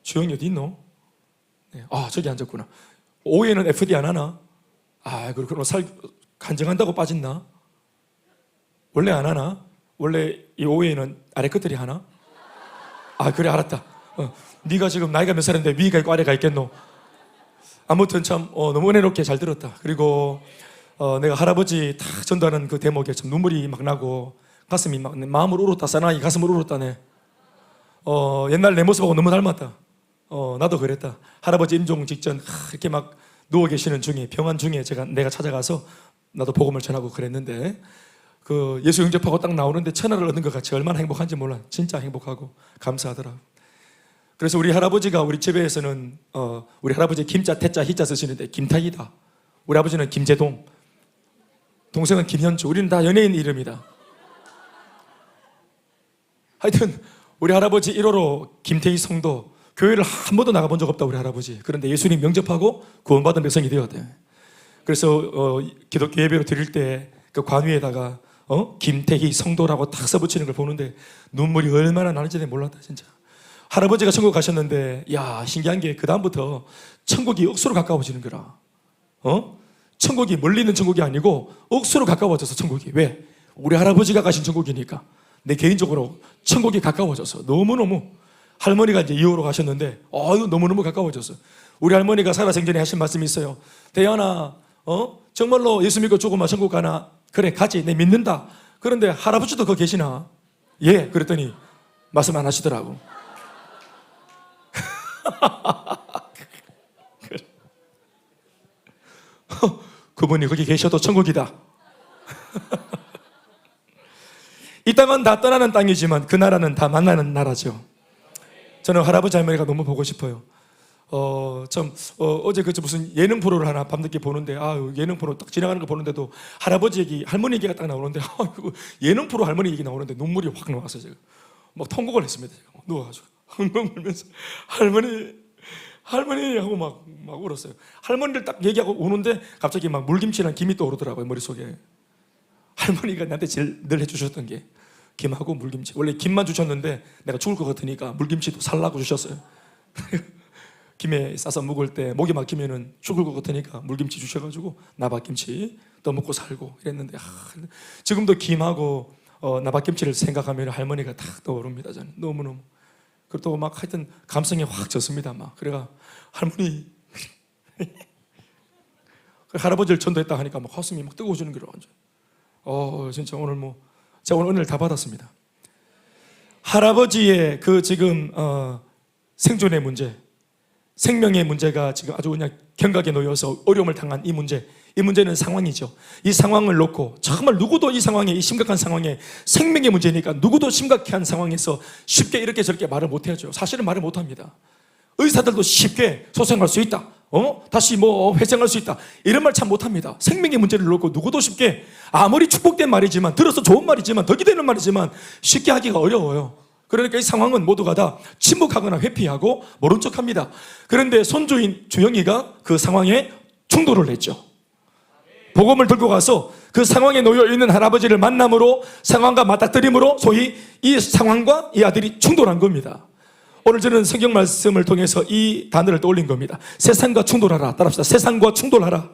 주영이 어디 있노? 네. 저기 앉았구나. 오후에는 FD 안 하나? 그럼 간증한다고 빠졌나? 원래 안 하나? 원래 이 오후에는 아래 끝들이 하나? 그래, 알았다. 네가 지금 나이가 몇 살인데 위가 있고 아래가 있겠노? 아무튼 참 너무 은혜롭게 잘 들었다. 그리고 내가 할아버지 딱 전도하는 그 대목에 참 눈물이 막 나고 가슴이 막 마음을 울었다. 사나이 가슴을 울었다네. 옛날 내 모습하고 너무 닮았다. 나도 그랬다. 할아버지 임종 직전 이렇게 막 누워 계시는 중에, 병환 중에 내가 찾아가서 나도 복음을 전하고 그랬는데, 그 예수 영접하고 딱 나오는데 천하를 얻는 것 같이 얼마나 행복한지 몰라. 진짜 행복하고 감사하더라. 그래서 우리 할아버지가 우리 집에서는 우리 할아버지 김자, 태자, 희자 쓰시는데 김탁이다. 우리 아버지는 김재동, 동생은 김현주. 우리는 다 연예인 이름이다. 하여튼 우리 할아버지 1호로 김태희 성도, 교회를 한 번도 나가본 적 없다 우리 할아버지. 그런데 예수님 영접하고 구원받은 백성이 되었대. 그래서 기독교 예배로 드릴 때 그 관위에다가 김태희 성도라고 딱 써붙이는 걸 보는데 눈물이 얼마나 나는지 몰랐다 진짜. 할아버지가 천국 가셨는데, 신기한 게 그 다음부터 천국이 억수로 가까워지는 거라. 천국이 멀리 있는 천국이 아니고 억수로 가까워져서 천국이. 왜? 우리 할아버지가 가신 천국이니까. 내 개인적으로 천국이 가까워져서 너무너무. 할머니가 이제 2호로 가셨는데 너무너무 가까워졌어. 우리 할머니가 살아생전에 하신 말씀이 있어요. 대현아, 정말로 예수 믿고 죽으면 천국 가나? 그래, 가지. 내 믿는다. 그런데 할아버지도 거기 계시나? 예. 그랬더니 말씀 안 하시더라고. 그분이 거기 계셔도 천국이다. 이 땅은 다 떠나는 땅이지만 그 나라는 다 만나는 나라죠. 저는 할아버지 할머니가 너무 보고 싶어요. 어제 무슨 예능 프로를 하나 밤늦게 보는데, 예능 프로 딱 지나가는 거 보는데도 할아버지 얘기, 할머니 얘기가 딱 나오는데, 예능 프로 할머니 얘기 나오는데 눈물이 확 나왔어요. 제가 막 통곡을 했습니다. 제가 누워가지고 엉엉 울면서 할머니 하고 막 울었어요. 할머니를 딱 얘기하고 우는데 갑자기 막 물김치랑 김이 떠오르더라고요, 머릿속에. 할머니가 나한테 제일 늘 해주셨던 게 김하고 물김치. 원래 김만 주셨는데 내가 죽을 것 같으니까 물김치도 살라고 주셨어요. 김에 싸서 먹을 때 목이 막히면은 죽을 것 같으니까 물김치 주셔가지고 나박김치 떠먹고 살고 이랬는데, 지금도 김하고 나박김치를 생각하면 할머니가 딱 떠오릅니다. 저는 너무너무. 그리고 막 하여튼 감성이 확 졌습니다. 막 그래가 할머니 할아버지를 전도했다 하니까 막 가슴이 막 뜨거워지는 거로 완전. 진짜 오늘 제가 오늘 은혜를 다 받았습니다. 할아버지의 그 지금 생존의 문제, 생명의 문제가 지금 아주 그냥 경각에 놓여서 어려움을 당한 이 문제는 상황이죠. 이 상황을 놓고 정말 누구도 이 상황에, 이 심각한 상황에, 생명의 문제니까 누구도 심각한 상황에서 쉽게 이렇게 저렇게 말을 못해야죠. 사실은 말을 못합니다. 의사들도 쉽게 소생할 수 있다, 다시 회생할 수 있다, 이런 말 참 못합니다. 생명의 문제를 놓고 누구도 쉽게, 아무리 축복된 말이지만, 들어서 좋은 말이지만, 덕이 되는 말이지만 쉽게 하기가 어려워요. 그러니까 이 상황은 모두가 다 침묵하거나 회피하고 모른 척합니다. 그런데 손주인 주영이가 그 상황에 충돌을 했죠. 복음을 들고 가서 그 상황에 놓여 있는 할아버지를 만남으로, 상황과 맞닥뜨림으로 소위 이 상황과 이 아들이 충돌한 겁니다. 오늘 저는 성경 말씀을 통해서 이 단어를 떠올린 겁니다. 세상과 충돌하라. 따라합시다. 세상과 충돌하라.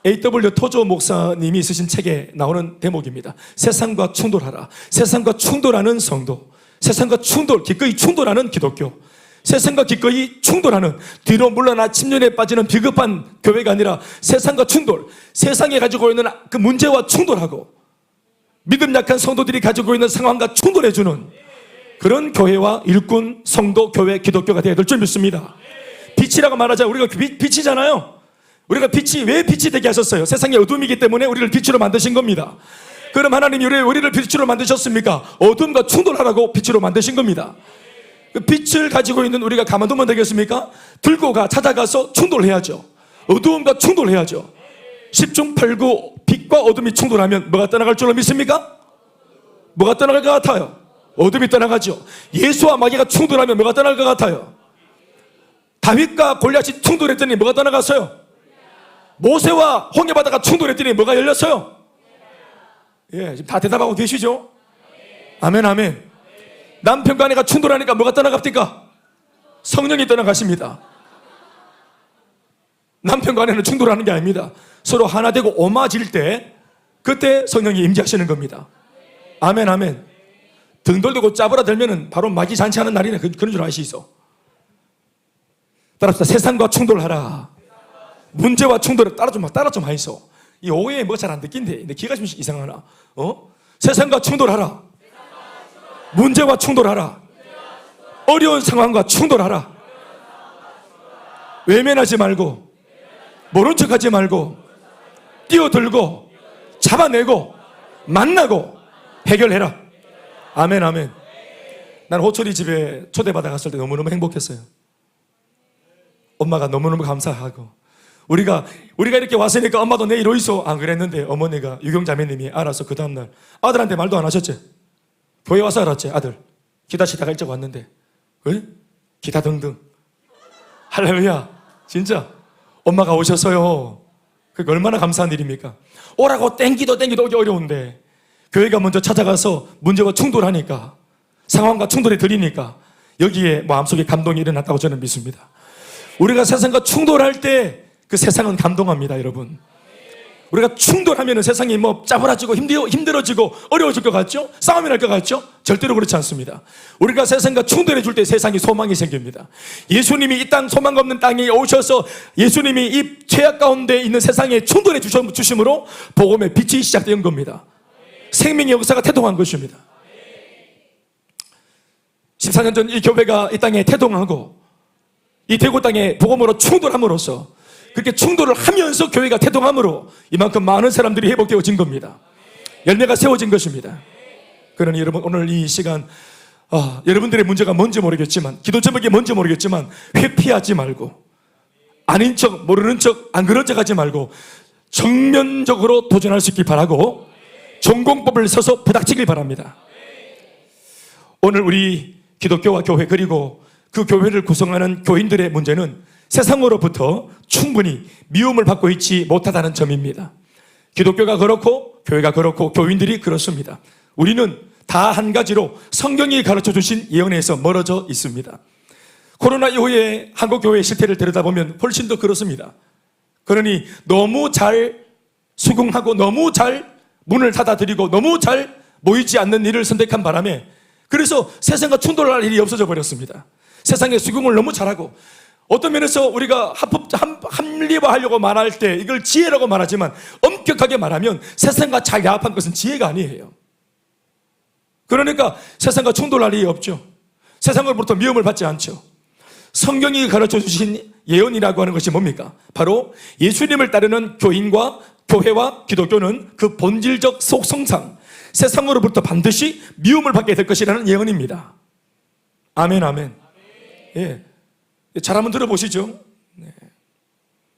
A.W. 토조 목사님이 쓰신 책에 나오는 대목입니다. 세상과 충돌하라. 세상과 충돌하는 성도, 세상과 기꺼이 충돌하는 기독교, 세상과 기꺼이 충돌하는, 뒤로 물러나 침륜에 빠지는 비겁한 교회가 아니라 세상과 충돌, 세상에 가지고 있는 그 문제와 충돌하고 믿음 약한 성도들이 가지고 있는 상황과 충돌해주는 그런 교회와 일꾼, 성도, 교회, 기독교가 되어야 될 줄 믿습니다. 빛이라고 말하자. 우리가 빛이잖아요. 우리가 빛이, 왜 빛이 되게 하셨어요? 세상의 어둠이기 때문에 우리를 빛으로 만드신 겁니다. 그럼 하나님이 우리를 빛으로 만드셨습니까? 어둠과 충돌하라고 빛으로 만드신 겁니다. 그 빛을 가지고 있는 우리가 가만두면 되겠습니까? 들고 찾아가서 충돌해야죠. 어두움과 충돌해야죠. 10중 8구 빛과 어둠이 충돌하면 뭐가 떠나갈 줄로 믿습니까? 뭐가 떠나갈 것 같아요? 어둠이 떠나가죠. 예수와 마귀가 충돌하면 뭐가 떠날 것 같아요? 다윗과 골리앗이 충돌했더니 뭐가 떠나갔어요? 모세와 홍해바다가 충돌했더니 뭐가 열렸어요? 예, 지금 다 대답하고 계시죠? 아멘, 아멘. 남편과 아내가 충돌하니까 뭐가 떠나갑니까? 성령이 떠나가십니다. 남편과 아내는 충돌하는 게 아닙니다. 서로 하나 되고 오마질 때 그때 성령이 임재하시는 겁니다. 아멘, 아멘. 등 돌리고 짜부라들면은 바로 마귀 잔치하는 날이네. 그런 줄 아시죠? 따라합시다. 세상과 충돌하라. 문제와 충돌을 따라 좀 하이소. 이 오해에 뭐 잘 안 듣긴데, 근데 기가 좀 이상하나? 세상과 충돌하라. 문제와 충돌하라. 어려운 상황과 충돌하라. 외면하지 말고, 모른 척하지 말고, 뛰어들고, 잡아내고, 만나고, 해결해라. 아멘, 아멘. 난 호철이 집에 초대받아 갔을 때 너무너무 행복했어요. 엄마가 너무너무 감사하고, 우리가 이렇게 왔으니까 엄마도 내일 오이소 안 그랬는데 어머니가 유경자매님이 알아서 그 다음날 아들한테 말도 안 하셨지? 교회 와서 알았지? 아들 기타 치다가 일찍 왔는데 왜? 기타 등등. 할렐루야. 진짜 엄마가 오셨어요. 그게 얼마나 감사한 일입니까? 오라고 땡기도 오기 어려운데 교회가 먼저 찾아가서 문제와 충돌하니까, 상황과 충돌이 들이니까 여기에 마음속에 감동이 일어났다고 저는 믿습니다. 우리가 세상과 충돌할 때 그 세상은 감동합니다, 여러분. 우리가 충돌하면 세상이 뭐 짜부라지고 힘들어지고 어려워질 것 같죠? 싸움이 날 것 같죠? 절대로 그렇지 않습니다. 우리가 세상과 충돌해 줄 때 세상이 소망이 생깁니다. 예수님이 이 땅 소망 없는 땅에 오셔서 예수님이 이 죄악 가운데 있는 세상에 충돌해 주심으로 복음의 빛이 시작된 겁니다. 생명의 역사가 태동한 것입니다. 14년 전 이 교회가 이 땅에 태동하고 이 대구 땅에 복음으로 충돌함으로써, 그렇게 충돌을 하면서 교회가 태동함으로 이만큼 많은 사람들이 회복되어진 겁니다. 열매가 세워진 것입니다. 그러니 여러분, 오늘 이 시간 여러분들의 문제가 뭔지 모르겠지만, 기도 제목이 뭔지 모르겠지만 회피하지 말고, 아닌 척 모르는 척 안 그런 척 하지 말고 정면적으로 도전할 수 있길 바라고 전공법을 써서 부닥치길 바랍니다. 오늘 우리 기독교와 교회, 그리고 그 교회를 구성하는 교인들의 문제는 세상으로부터 충분히 미움을 받고 있지 못하다는 점입니다. 기독교가 그렇고 교회가 그렇고 교인들이 그렇습니다. 우리는 다 한 가지로 성경이 가르쳐 주신 예언에서 멀어져 있습니다. 코로나 이후에 한국 교회의 실태를 들여다보면 훨씬 더 그렇습니다. 그러니 너무 잘 수긍하고 너무 잘 문을 닫아드리고 너무 잘 모이지 않는 일을 선택한 바람에, 그래서 세상과 충돌할 일이 없어져 버렸습니다. 세상의 수긍을 너무 잘하고, 어떤 면에서 우리가 합리화하려고 말할 때 이걸 지혜라고 말하지만, 엄격하게 말하면 세상과 잘 야합한 것은 지혜가 아니에요. 그러니까 세상과 충돌할 일이 없죠. 세상으로부터 미움을 받지 않죠. 성경이 가르쳐 주신 예언이라고 하는 것이 뭡니까? 바로 예수님을 따르는 교인과 교회와 기독교는 그 본질적 속성상 세상으로부터 반드시 미움을 받게 될 것이라는 예언입니다. 아멘, 아멘. 예. 잘 한번 들어보시죠. 네.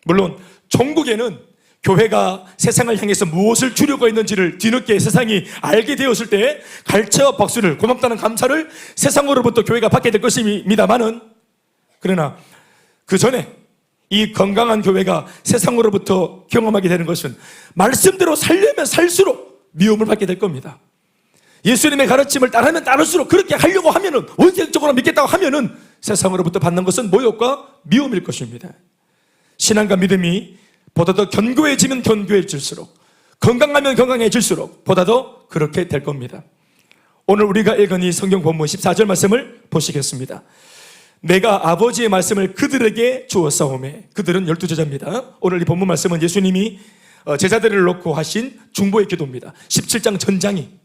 물론 종국에는 교회가 세상을 향해서 무엇을 주려고 했는지를 뒤늦게 세상이 알게 되었을 때 갈채와 박수를, 고맙다는 감사를 세상으로부터 교회가 받게 될 것입니다만은, 그러나 그 전에 이 건강한 교회가 세상으로부터 경험하게 되는 것은 말씀대로 살려면 살수록 미움을 받게 될 겁니다. 예수님의 가르침을 따르면 따를수록, 그렇게 하려고 하면은, 원색적으로 믿겠다고 하면은 세상으로부터 받는 것은 모욕과 미움일 것입니다. 신앙과 믿음이 보다 더 견고해지면 견고해질수록, 건강하면 건강해질수록 보다 더 그렇게 될 겁니다. 오늘 우리가 읽은 이 성경 본문 14절 말씀을 보시겠습니다. 내가 아버지의 말씀을 그들에게 주었사오매. 그들은 12제자입니다. 오늘 이 본문 말씀은 예수님이 제자들을 놓고 하신 중보의 기도입니다. 17장 전장이.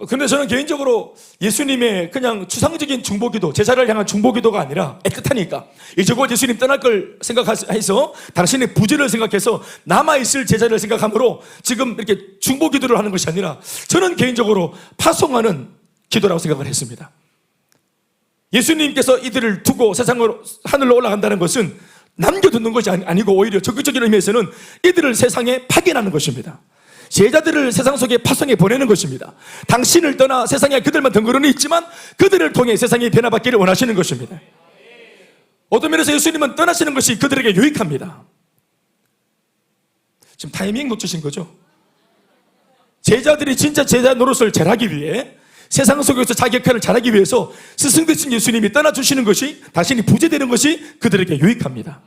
그런데 저는 개인적으로 예수님의 그냥 추상적인 중보기도, 제자를 향한 중보기도가 아니라 애틋하니까, 이제 곧 예수님 떠날 걸 생각해서 당신의 부재를 생각해서 남아있을 제자를 생각하므로 지금 이렇게 중보기도를 하는 것이 아니라, 저는 개인적으로 파송하는 기도라고 생각을 했습니다. 예수님께서 이들을 두고 세상으로, 하늘로 올라간다는 것은 남겨두는 것이 아니고 오히려 적극적인 의미에서는 이들을 세상에 파견하는 것입니다. 제자들을 세상 속에 파송해 보내는 것입니다. 당신을 떠나 세상에 그들만 덩그러니 있지만 그들을 통해 세상이 변화받기를 원하시는 것입니다. 어떤 면에서 예수님은 떠나시는 것이 그들에게 유익합니다. 지금 타이밍 놓치신 거죠? 제자들이 진짜 제자 노릇을 잘하기 위해, 세상 속에서 자기 역할을 잘하기 위해서 스승 되신 예수님이 떠나주시는 것이, 당신이 부재되는 것이 그들에게 유익합니다.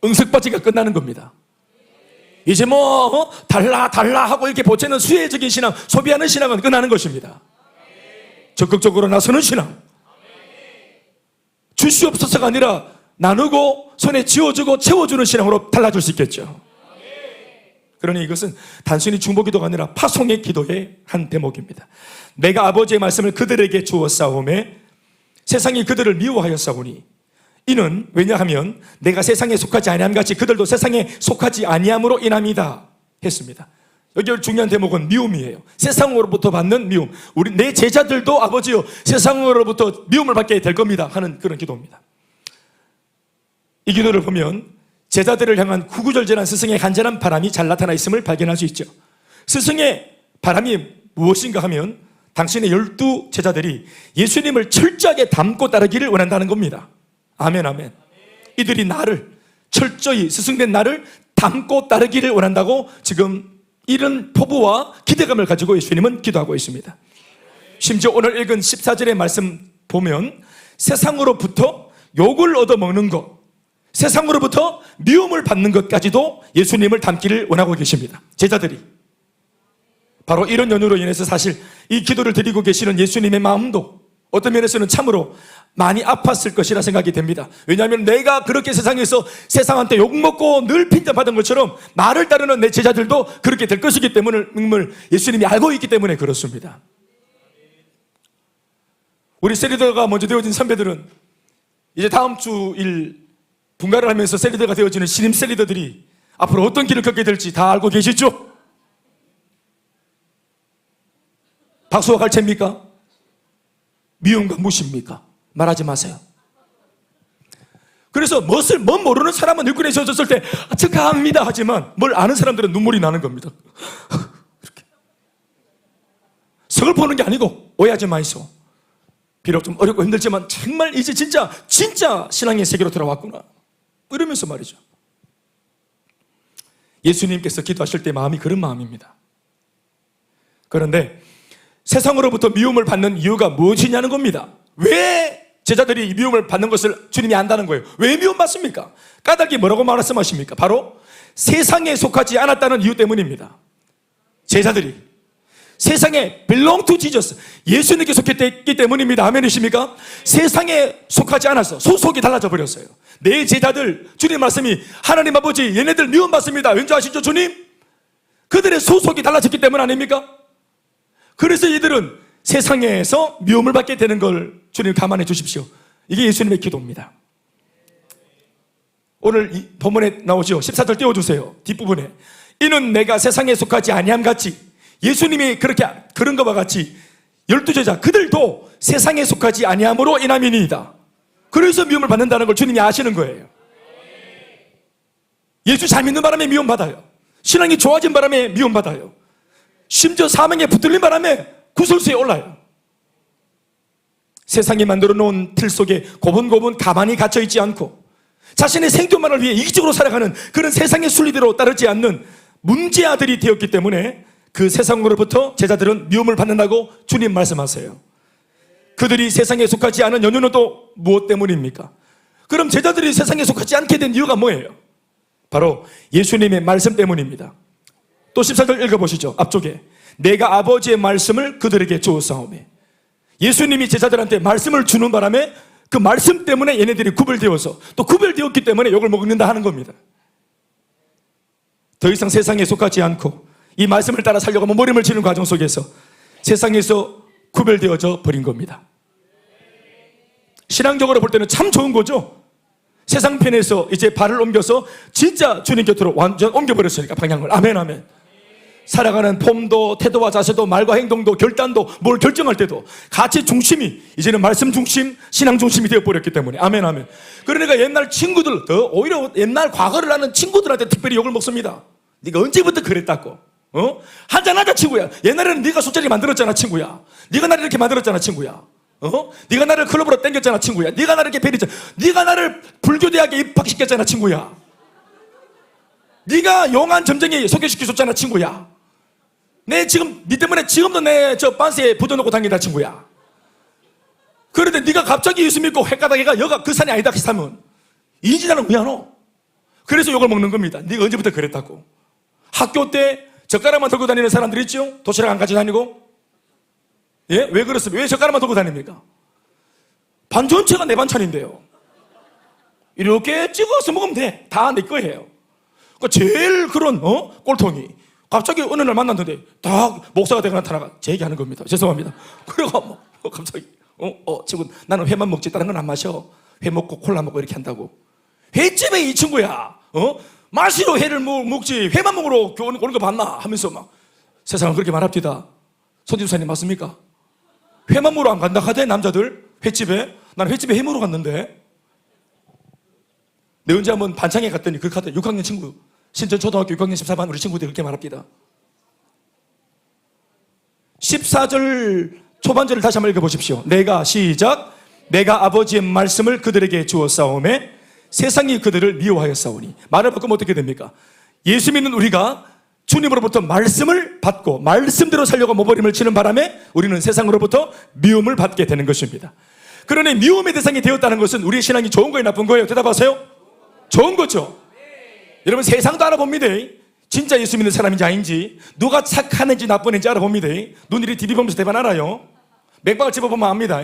응석바지가 끝나는 겁니다. 이제 달라 하고 이렇게 보채는 수혜적인 신앙, 소비하는 신앙은 끝나는 것입니다. 적극적으로 나서는 신앙, 주시옵소서가 아니라 나누고 손에 쥐어주고 채워주는 신앙으로 달라질 수 있겠죠. 그러니 이것은 단순히 중보기도가 아니라 파송의 기도의 한 대목입니다. 내가 아버지의 말씀을 그들에게 주었사오매 세상이 그들을 미워하였사오니 이는 왜냐하면 내가 세상에 속하지 아니함 같이 그들도 세상에 속하지 아니함으로 인함이다 했습니다. 여기 중요한 대목은 미움이에요. 세상으로부터 받는 미움. 내 제자들도 아버지요 세상으로부터 미움을 받게 될 겁니다 하는 그런 기도입니다. 이 기도를 보면 제자들을 향한 구구절절한 스승의 간절한 바람이 잘 나타나 있음을 발견할 수 있죠. 스승의 바람이 무엇인가 하면 당신의 12 제자들이 예수님을 철저하게 닮고 따르기를 원한다는 겁니다. 아멘, 아멘. 이들이 나를 철저히 스승된 나를 닮고 따르기를 원한다고 지금 이런 포부와 기대감을 가지고 예수님은 기도하고 있습니다. 심지어 오늘 읽은 14절의 말씀 보면 세상으로부터 욕을 얻어먹는 것, 세상으로부터 미움을 받는 것까지도 예수님을 닮기를 원하고 계십니다. 제자들이 바로 이런 연유로 인해서 사실 이 기도를 드리고 계시는 예수님의 마음도 어떤 면에서는 참으로 많이 아팠을 것이라 생각이 됩니다. 왜냐하면 내가 그렇게 세상에서 세상한테 욕먹고 늘 핀잔받은 것처럼 나를 따르는 내 제자들도 그렇게 될 것이기 때문에 예수님이 알고 있기 때문에 그렇습니다. 우리 셀리더가 먼저 되어진 선배들은 이제 다음 주일 분가를 하면서 셀리더가 되어지는 신임 셀리더들이 앞으로 어떤 길을 걷게 될지 다 알고 계시죠? 박수와 갈채입니까? 미움과 무시입니까? 말하지 마세요. 그래서 뭔 모르는 사람은 일꾼에 젖었을 때 축하합니다 하지만 뭘 아는 사람들은 눈물이 나는 겁니다. 이렇게. 성을 보는 게 아니고 오해하지 마이소. 비록 좀 어렵고 힘들지만 정말 이제 진짜 신앙의 세계로 들어왔구나 이러면서 말이죠. 예수님께서 기도하실 때 마음이 그런 마음입니다. 그런데 세상으로부터 미움을 받는 이유가 무엇이냐는 겁니다. 왜 제자들이 미움을 받는 것을 주님이 안다는 거예요? 왜 미움받습니까? 까닭이 뭐라고 말씀하십니까? 바로 세상에 속하지 않았다는 이유 때문입니다. 제자들이 세상에 belong to Jesus, 예수님께 속했기 때문입니다. 아멘이십니까? 세상에 속하지 않았어. 소속이 달라져 버렸어요. 내 제자들, 주님 말씀이 하나님 아버지 얘네들 미움받습니다. 왠지 아시죠 주님? 그들의 소속이 달라졌기 때문 아닙니까? 그래서 이들은 세상에서 미움을 받게 되는 걸 주님 감안해 주십시오. 이게 예수님의 기도입니다. 오늘 이 본문에 나오죠. 14절 띄워주세요. 뒷부분에 이는 내가 세상에 속하지 아니함 같이, 예수님이 그런 것과 같이 12제자 그들도 세상에 속하지 아니함으로 인함이니이다. 그래서 미움을 받는다는 걸 주님이 아시는 거예요. 예수 잘 믿는 바람에 미움받아요. 신앙이 좋아진 바람에 미움받아요. 심지어 사명에 붙들린 바람에 구설수에 올라요. 세상이 만들어 놓은 틀 속에 고분고분 가만히 갇혀있지 않고 자신의 생존만을 위해 이기적으로 살아가는 그런 세상의 순리대로 따르지 않는 문제아들이 되었기 때문에 그 세상으로부터 제자들은 미움을 받는다고 주님 말씀하세요. 그들이 세상에 속하지 않은 연유는 또 무엇 때문입니까? 그럼 제자들이 세상에 속하지 않게 된 이유가 뭐예요? 바로 예수님의 말씀 때문입니다. 또 14절 읽어보시죠. 앞쪽에 내가 아버지의 말씀을 그들에게 주었사오매, 예수님이 제자들한테 말씀을 주는 바람에 그 말씀 때문에 얘네들이 구별되어서 또 구별되었기 때문에 욕을 먹는다 하는 겁니다. 더 이상 세상에 속하지 않고 이 말씀을 따라 살려고 몸부림을 치는 과정 속에서 세상에서 구별되어져 버린 겁니다. 신앙적으로 볼 때는 참 좋은 거죠. 세상 편에서 이제 발을 옮겨서 진짜 주님 곁으로 완전 옮겨버렸으니까 방향을. 아멘 아멘. 살아가는 폼도 태도와 자세도 말과 행동도 결단도 뭘 결정할 때도 가치 중심이 이제는 말씀 중심, 신앙 중심이 되어버렸기 때문에. 아멘 아멘. 그러니까 옛날 친구들, 더 오히려 옛날 과거를 아는 친구들한테 특별히 욕을 먹습니다. 네가 언제부터 그랬다고? 한잔하자 친구야. 옛날에는 네가 술자리 만들었잖아 친구야. 네가 나를 이렇게 만들었잖아 친구야. 네가 나를 클럽으로 땡겼잖아, 친구야. 네가 나를 이렇게 베리잖아. 네가 나를 불교대학에 입학시켰잖아, 친구야. 네가 용한 점쟁이 소개시켜줬잖아, 친구야. 내 지금 네 때문에 지금도 내 저 반스에 붙어놓고 다닌다, 친구야. 그런데 네가 갑자기 예수 믿고 헷가닥해가 여가 그 산이 아니다 하면 이진아는 왜 안 오? 그래서 욕을 먹는 겁니다. 네가 언제부터 그랬다고. 학교 때 젓가락만 들고 다니는 사람들 있죠? 도시락 안 가지고 다니고. 예? 왜 그렇습니까? 왜 젓가락만 들고 다닙니까? 반 전체가 내 반찬인데요. 이렇게 찍어서 먹으면 돼. 다 내 거예요. 그 제일 그런 꼴통이 갑자기 어느 날 만났는데 다 목사가 되고 나타나가 제 얘기하는 겁니다. 죄송합니다. 그래가 뭐 갑자기 지금 나는 회만 먹지 다른 건 안 마셔. 회 먹고 콜라 먹고 이렇게 한다고. 횟집에 이 친구야 마시러 회를 먹지 회만 먹으러 오는 거 봤나 하면서 막 세상은 그렇게 말합니다. 손지수사님 맞습니까? 회만 먹으러 안 간다 하대 남자들 횟집에. 나는 횟집에 회 먹으러 갔는데 내 언제 한번 반창에 갔더니 그 카드 6학년 친구 신천초등학교 6학년 14반 우리 친구들이 그렇게 말합니다. 14절 초반절을 다시 한번 읽어보십시오. 내가 시작 내가 아버지의 말씀을 그들에게 주었사오매 세상이 그들을 미워하였사오니. 말을 바꾸면 어떻게 됩니까? 예수 믿는 우리가 주님으로부터 말씀을 받고 말씀대로 살려고 몸부림을 치는 바람에 우리는 세상으로부터 미움을 받게 되는 것입니다. 그러니 미움의 대상이 되었다는 것은 우리의 신앙이 좋은 거예요 나쁜 거예요? 대답하세요. 좋은 거죠. 여러분 세상도 알아봅니다. 진짜 예수 믿는 사람인지 아닌지 누가 착한 애인지 나쁜 애인지 알아봅니다. 눈일이 디비보면서 대반 알아요. 맥박을 집어보면 압니다.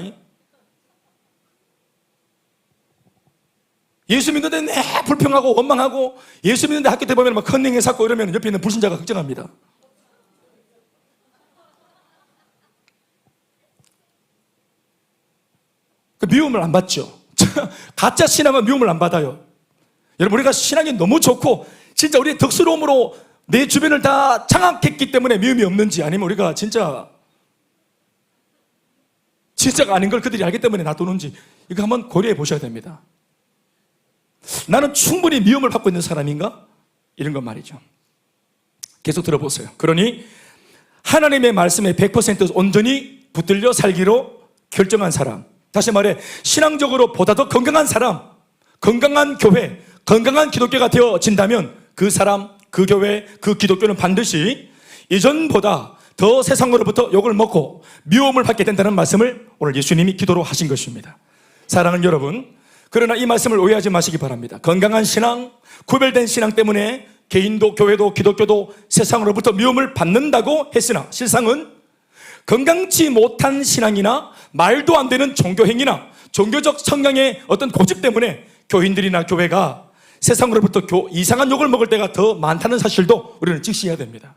예수 믿는데 내 불평하고 원망하고 예수 믿는데 학교 때 보면 막 컨닝해 샀고 이러면 옆에 있는 불신자가 걱정합니다. 그 미움을 안 받죠. 가짜 신앙은 미움을 안 받아요. 여러분 우리가 신앙이 너무 좋고 진짜 우리의 덕스러움으로 내 주변을 다 장악했기 때문에 미움이 없는지 아니면 우리가 진짜가 아닌 걸 그들이 알기 때문에 놔두는지 이거 한번 고려해 보셔야 됩니다. 나는 충분히 미움을 받고 있는 사람인가? 이런 건 말이죠. 계속 들어보세요. 그러니 하나님의 말씀에 100% 온전히 붙들려 살기로 결정한 사람, 다시 말해 신앙적으로 보다 더 건강한 사람, 건강한 교회, 건강한 기독교가 되어진다면 그 사람, 그 교회, 그 기독교는 반드시 이전보다 더 세상으로부터 욕을 먹고 미움을 받게 된다는 말씀을 오늘 예수님이 기도로 하신 것입니다. 사랑하는 여러분, 그러나 이 말씀을 오해하지 마시기 바랍니다. 건강한 신앙, 구별된 신앙 때문에 개인도 교회도 기독교도 세상으로부터 미움을 받는다고 했으나 실상은 건강치 못한 신앙이나 말도 안 되는 종교행위나 종교적 성향의 어떤 고집 때문에 교인들이나 교회가 세상으로부터 이상한 욕을 먹을 때가 더 많다는 사실도 우리는 직시해야 됩니다.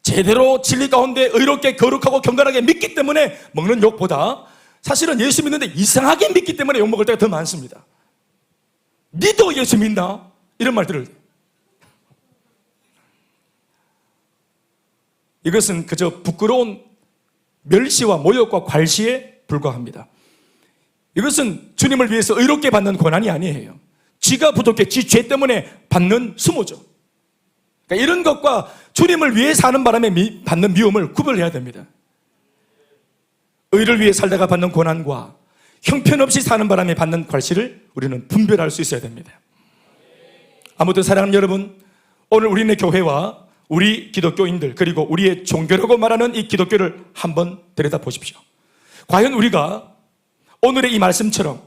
제대로 진리 가운데 의롭게 거룩하고 경건하게 믿기 때문에 먹는 욕보다 사실은 예수 믿는데 이상하게 믿기 때문에 욕먹을 때가 더 많습니다. 니도 예수 믿나? 이런 말들을. 이것은 그저 부끄러운 멸시와 모욕과 괄시에 불과합니다. 이것은 주님을 위해서 의롭게 받는 고난이 아니에요. 지가 부족해 지 죄 때문에 받는 수모죠. 그러니까 이런 것과 주님을 위해서 하는 바람에 받는 미움을 구별해야 됩니다. 의를 위해 살다가 받는 고난과 형편없이 사는 바람에 받는 괄시를 우리는 분별할 수 있어야 됩니다. 아무튼 사랑하는 여러분, 오늘 우리네 교회와 우리 기독교인들 그리고 우리의 종교라고 말하는 이 기독교를 한번 들여다보십시오. 과연 우리가 오늘의 이 말씀처럼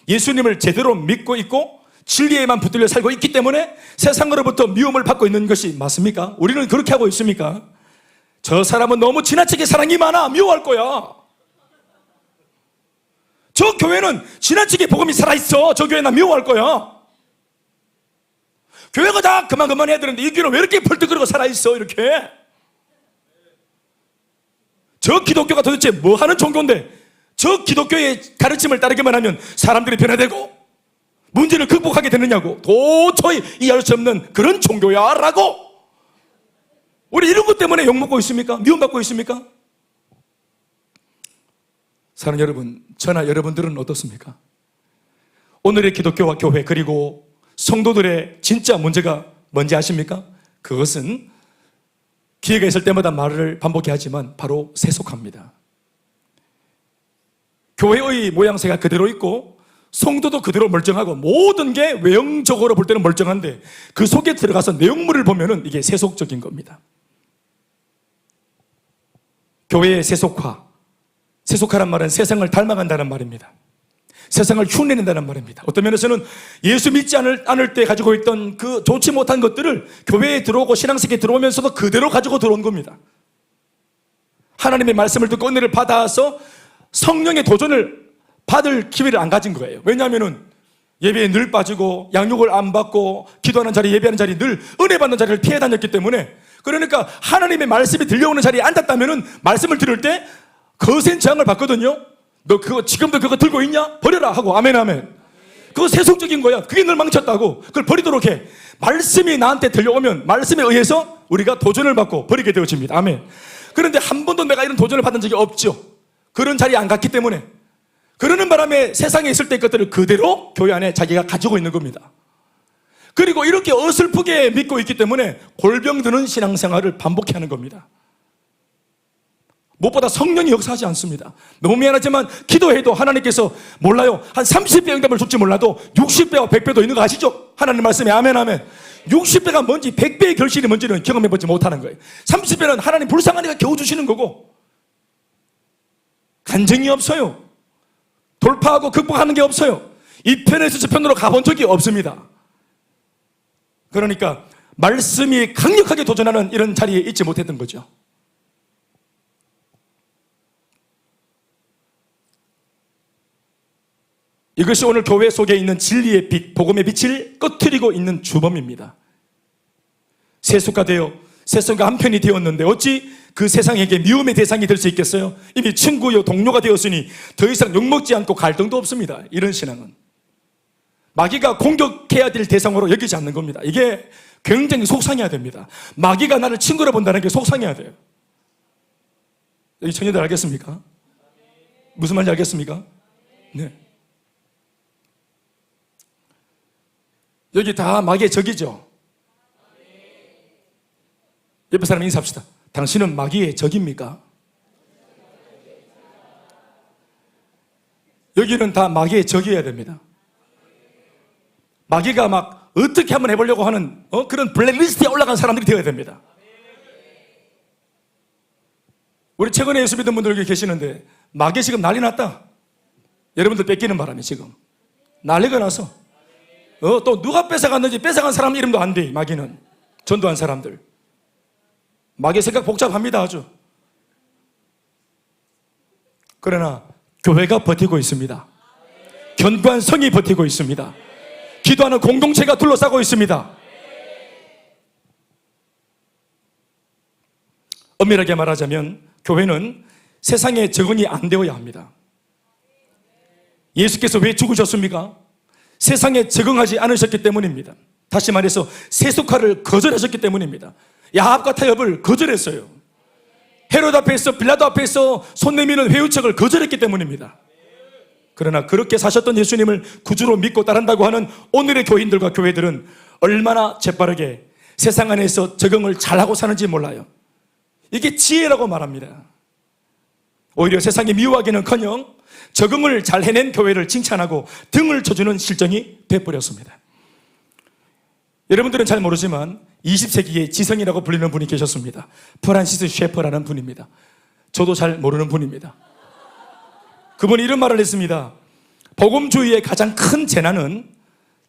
예수님을 제대로 믿고 있고 진리에만 붙들려 살고 있기 때문에 세상으로부터 미움을 받고 있는 것이 맞습니까? 우리는 그렇게 하고 있습니까? 저 사람은 너무 지나치게 사랑이 많아 미워할 거야. 저 교회는 지나치게 복음이 살아있어. 저 교회 나 미워할 거야. 교회가 다 그만 해야 되는데 이 교회는 왜 이렇게 벌떡거리고 살아있어 이렇게. 저 기독교가 도대체 뭐 하는 종교인데 저 기독교의 가르침을 따르기만 하면 사람들이 변화되고 문제를 극복하게 되느냐고. 도저히 이해할 수 없는 그런 종교야 라고. 우리 이런 것 때문에 욕먹고 있습니까? 미움받고 있습니까? 사랑하는 여러분, 저나 여러분들은 어떻습니까? 오늘의 기독교와 교회 그리고 성도들의 진짜 문제가 뭔지 아십니까? 그것은 기회가 있을 때마다 말을 반복해 하지만 바로 세속화입니다. 교회의 모양새가 그대로 있고 성도도 그대로 멀쩡하고 모든 게 외형적으로 볼 때는 멀쩡한데 그 속에 들어가서 내용물을 보면은 이게 세속적인 겁니다. 교회의 세속화. 세속화란 말은 세상을 닮아간다는 말입니다. 세상을 흉내낸다는 말입니다. 어떤 면에서는 예수 믿지 않을 때 가지고 있던 그 좋지 못한 것들을 교회에 들어오고 신앙생활에 들어오면서도 그대로 가지고 들어온 겁니다. 하나님의 말씀을 듣고 은혜를 받아서 성령의 도전을 받을 기회를 안 가진 거예요. 왜냐하면 예배에 늘 빠지고 양육을 안 받고 기도하는 자리, 예배하는 자리, 늘 은혜 받는 자리를 피해 다녔기 때문에, 그러니까 하나님의 말씀이 들려오는 자리에 앉았다면 말씀을 들을 때 거센 저항을 받거든요. 너 그거 지금도 그거 들고 있냐? 버려라 하고. 아멘 아멘. 그거 세속적인 거야. 그게 늘 망쳤다고. 그걸 버리도록 해. 말씀이 나한테 들려오면 말씀에 의해서 우리가 도전을 받고 버리게 되어집니다. 아멘. 그런데 한 번도 내가 이런 도전을 받은 적이 없죠. 그런 자리에 안 갔기 때문에. 그러는 바람에 세상에 있을 때 것들을 그대로 교회 안에 자기가 가지고 있는 겁니다. 그리고 이렇게 어설프게 믿고 있기 때문에 골병드는 신앙생활을 반복해 하는 겁니다. 무엇보다 성령이 역사하지 않습니다. 너무 미안하지만 기도해도 하나님께서 몰라요. 한 30배 응답을 줄지 몰라도 60배와 100배도 있는 거 아시죠? 하나님 말씀에 아멘 아멘. 60배가 뭔지 100배의 결실이 뭔지는 경험해보지 못하는 거예요. 30배는 하나님 불쌍하니까 겨우 주시는 거고, 간증이 없어요. 돌파하고 극복하는 게 없어요. 이 편에서 저 편으로 가본 적이 없습니다. 그러니까 말씀이 강력하게 도전하는 이런 자리에 있지 못했던 거죠. 이것이 오늘 교회 속에 있는 진리의 빛, 복음의 빛을 꺼트리고 있는 주범입니다. 세속화되어 세상과 한편이 되었는데 어찌 그 세상에게 미움의 대상이 될 수 있겠어요? 이미 친구요 동료가 되었으니 더 이상 욕먹지 않고 갈등도 없습니다. 이런 신앙은 마귀가 공격해야 될 대상으로 여기지 않는 겁니다. 이게 굉장히 속상해야 됩니다. 마귀가 나를 친구로 본다는 게 속상해야 돼요. 여기 청년들 알겠습니까? 무슨 말인지 알겠습니까? 네. 여기 다 마귀의 적이죠? 옆에 사람 인사합시다. 당신은 마귀의 적입니까? 여기는 다 마귀의 적이어야 됩니다. 마귀가 막 어떻게 한번 해보려고 하는 그런 블랙리스트에 올라간 사람들이 되어야 됩니다. 우리 최근에 예수 믿는 분들 여기 계시는데 마귀 지금 난리 났다. 여러분들 뺏기는 바람에 지금 난리가 나서 또 누가 뺏어갔는지 뺏어간 사람 이름도 안 돼. 마귀는 전도한 사람들. 마귀 생각 복잡합니다. 아주. 그러나 교회가 버티고 있습니다. 견고한 성이 버티고 있습니다. 기도하는 공동체가 둘러싸고 있습니다. 엄밀하게 말하자면 교회는 세상에 적응이 안 되어야 합니다. 예수께서 왜 죽으셨습니까? 세상에 적응하지 않으셨기 때문입니다. 다시 말해서 세속화를 거절하셨기 때문입니다. 야합과 타협을 거절했어요. 헤롯 앞에서 빌라도 앞에서 손 내미는 회유책을 거절했기 때문입니다. 그러나 그렇게 사셨던 예수님을 구주로 믿고 따른다고 하는 오늘의 교인들과 교회들은 얼마나 재빠르게 세상 안에서 적응을 잘하고 사는지 몰라요. 이게 지혜라고 말합니다. 오히려 세상이 미워하기는커녕 적응을 잘 해낸 교회를 칭찬하고 등을 쳐주는 실정이 돼버렸습니다. 여러분들은 잘 모르지만 20세기의 지성이라고 불리는 분이 계셨습니다. 프란시스 셰퍼라는 분입니다. 저도 잘 모르는 분입니다. 그분이 이런 말을 했습니다. 복음주의의 가장 큰 재난은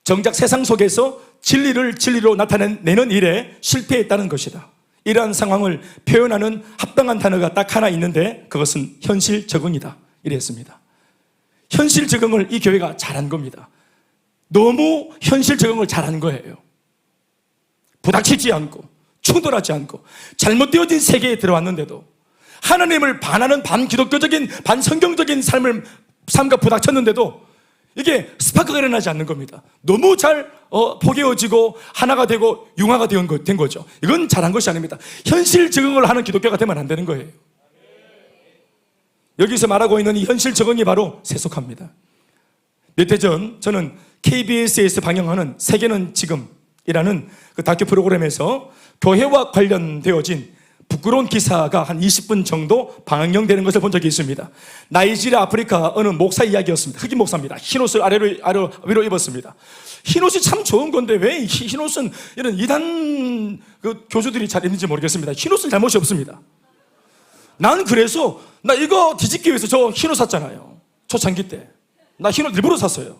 정작 세상 속에서 진리를 진리로 나타내는 일에 실패했다는 것이다. 이러한 상황을 표현하는 합당한 단어가 딱 하나 있는데 그것은 현실 적응이다. 이랬습니다. 현실 적응을 이 교회가 잘한 겁니다. 너무 현실 적응을 잘한 거예요. 부닥치지 않고 충돌하지 않고 잘못되어진 세계에 들어왔는데도 하나님을 반하는 반기독교적인 반성경적인 삶과 부닥쳤는데도 이게 스파크가 일어나지 않는 겁니다. 너무 잘 포개어지고 하나가 되고 융화가 된 거죠. 이건 잘한 것이 아닙니다. 현실 적응을 하는 기독교가 되면 안 되는 거예요. 여기서 말하고 있는 이 현실 적응이 바로 세속화입니다. 몇 해 전 저는 KBS에서 방영하는 세계는 지금이라는 그 다큐 프로그램에서 교회와 관련되어진 부끄러운 기사가 한 20분 정도 방영되는 것을 본 적이 있습니다. 나이지리아 아프리카 어느 목사 이야기였습니다. 흑인 목사입니다. 흰옷을 위로 입었습니다. 흰옷이 참 좋은 건데 왜 흰옷은 이런 이단 교주들이 잘 입는지 모르겠습니다. 흰옷은 잘못이 없습니다. 난 그래서 나 이거 뒤집기 위해서 저 흰옷 샀잖아요. 초창기 때. 나 흰옷 일부러 샀어요.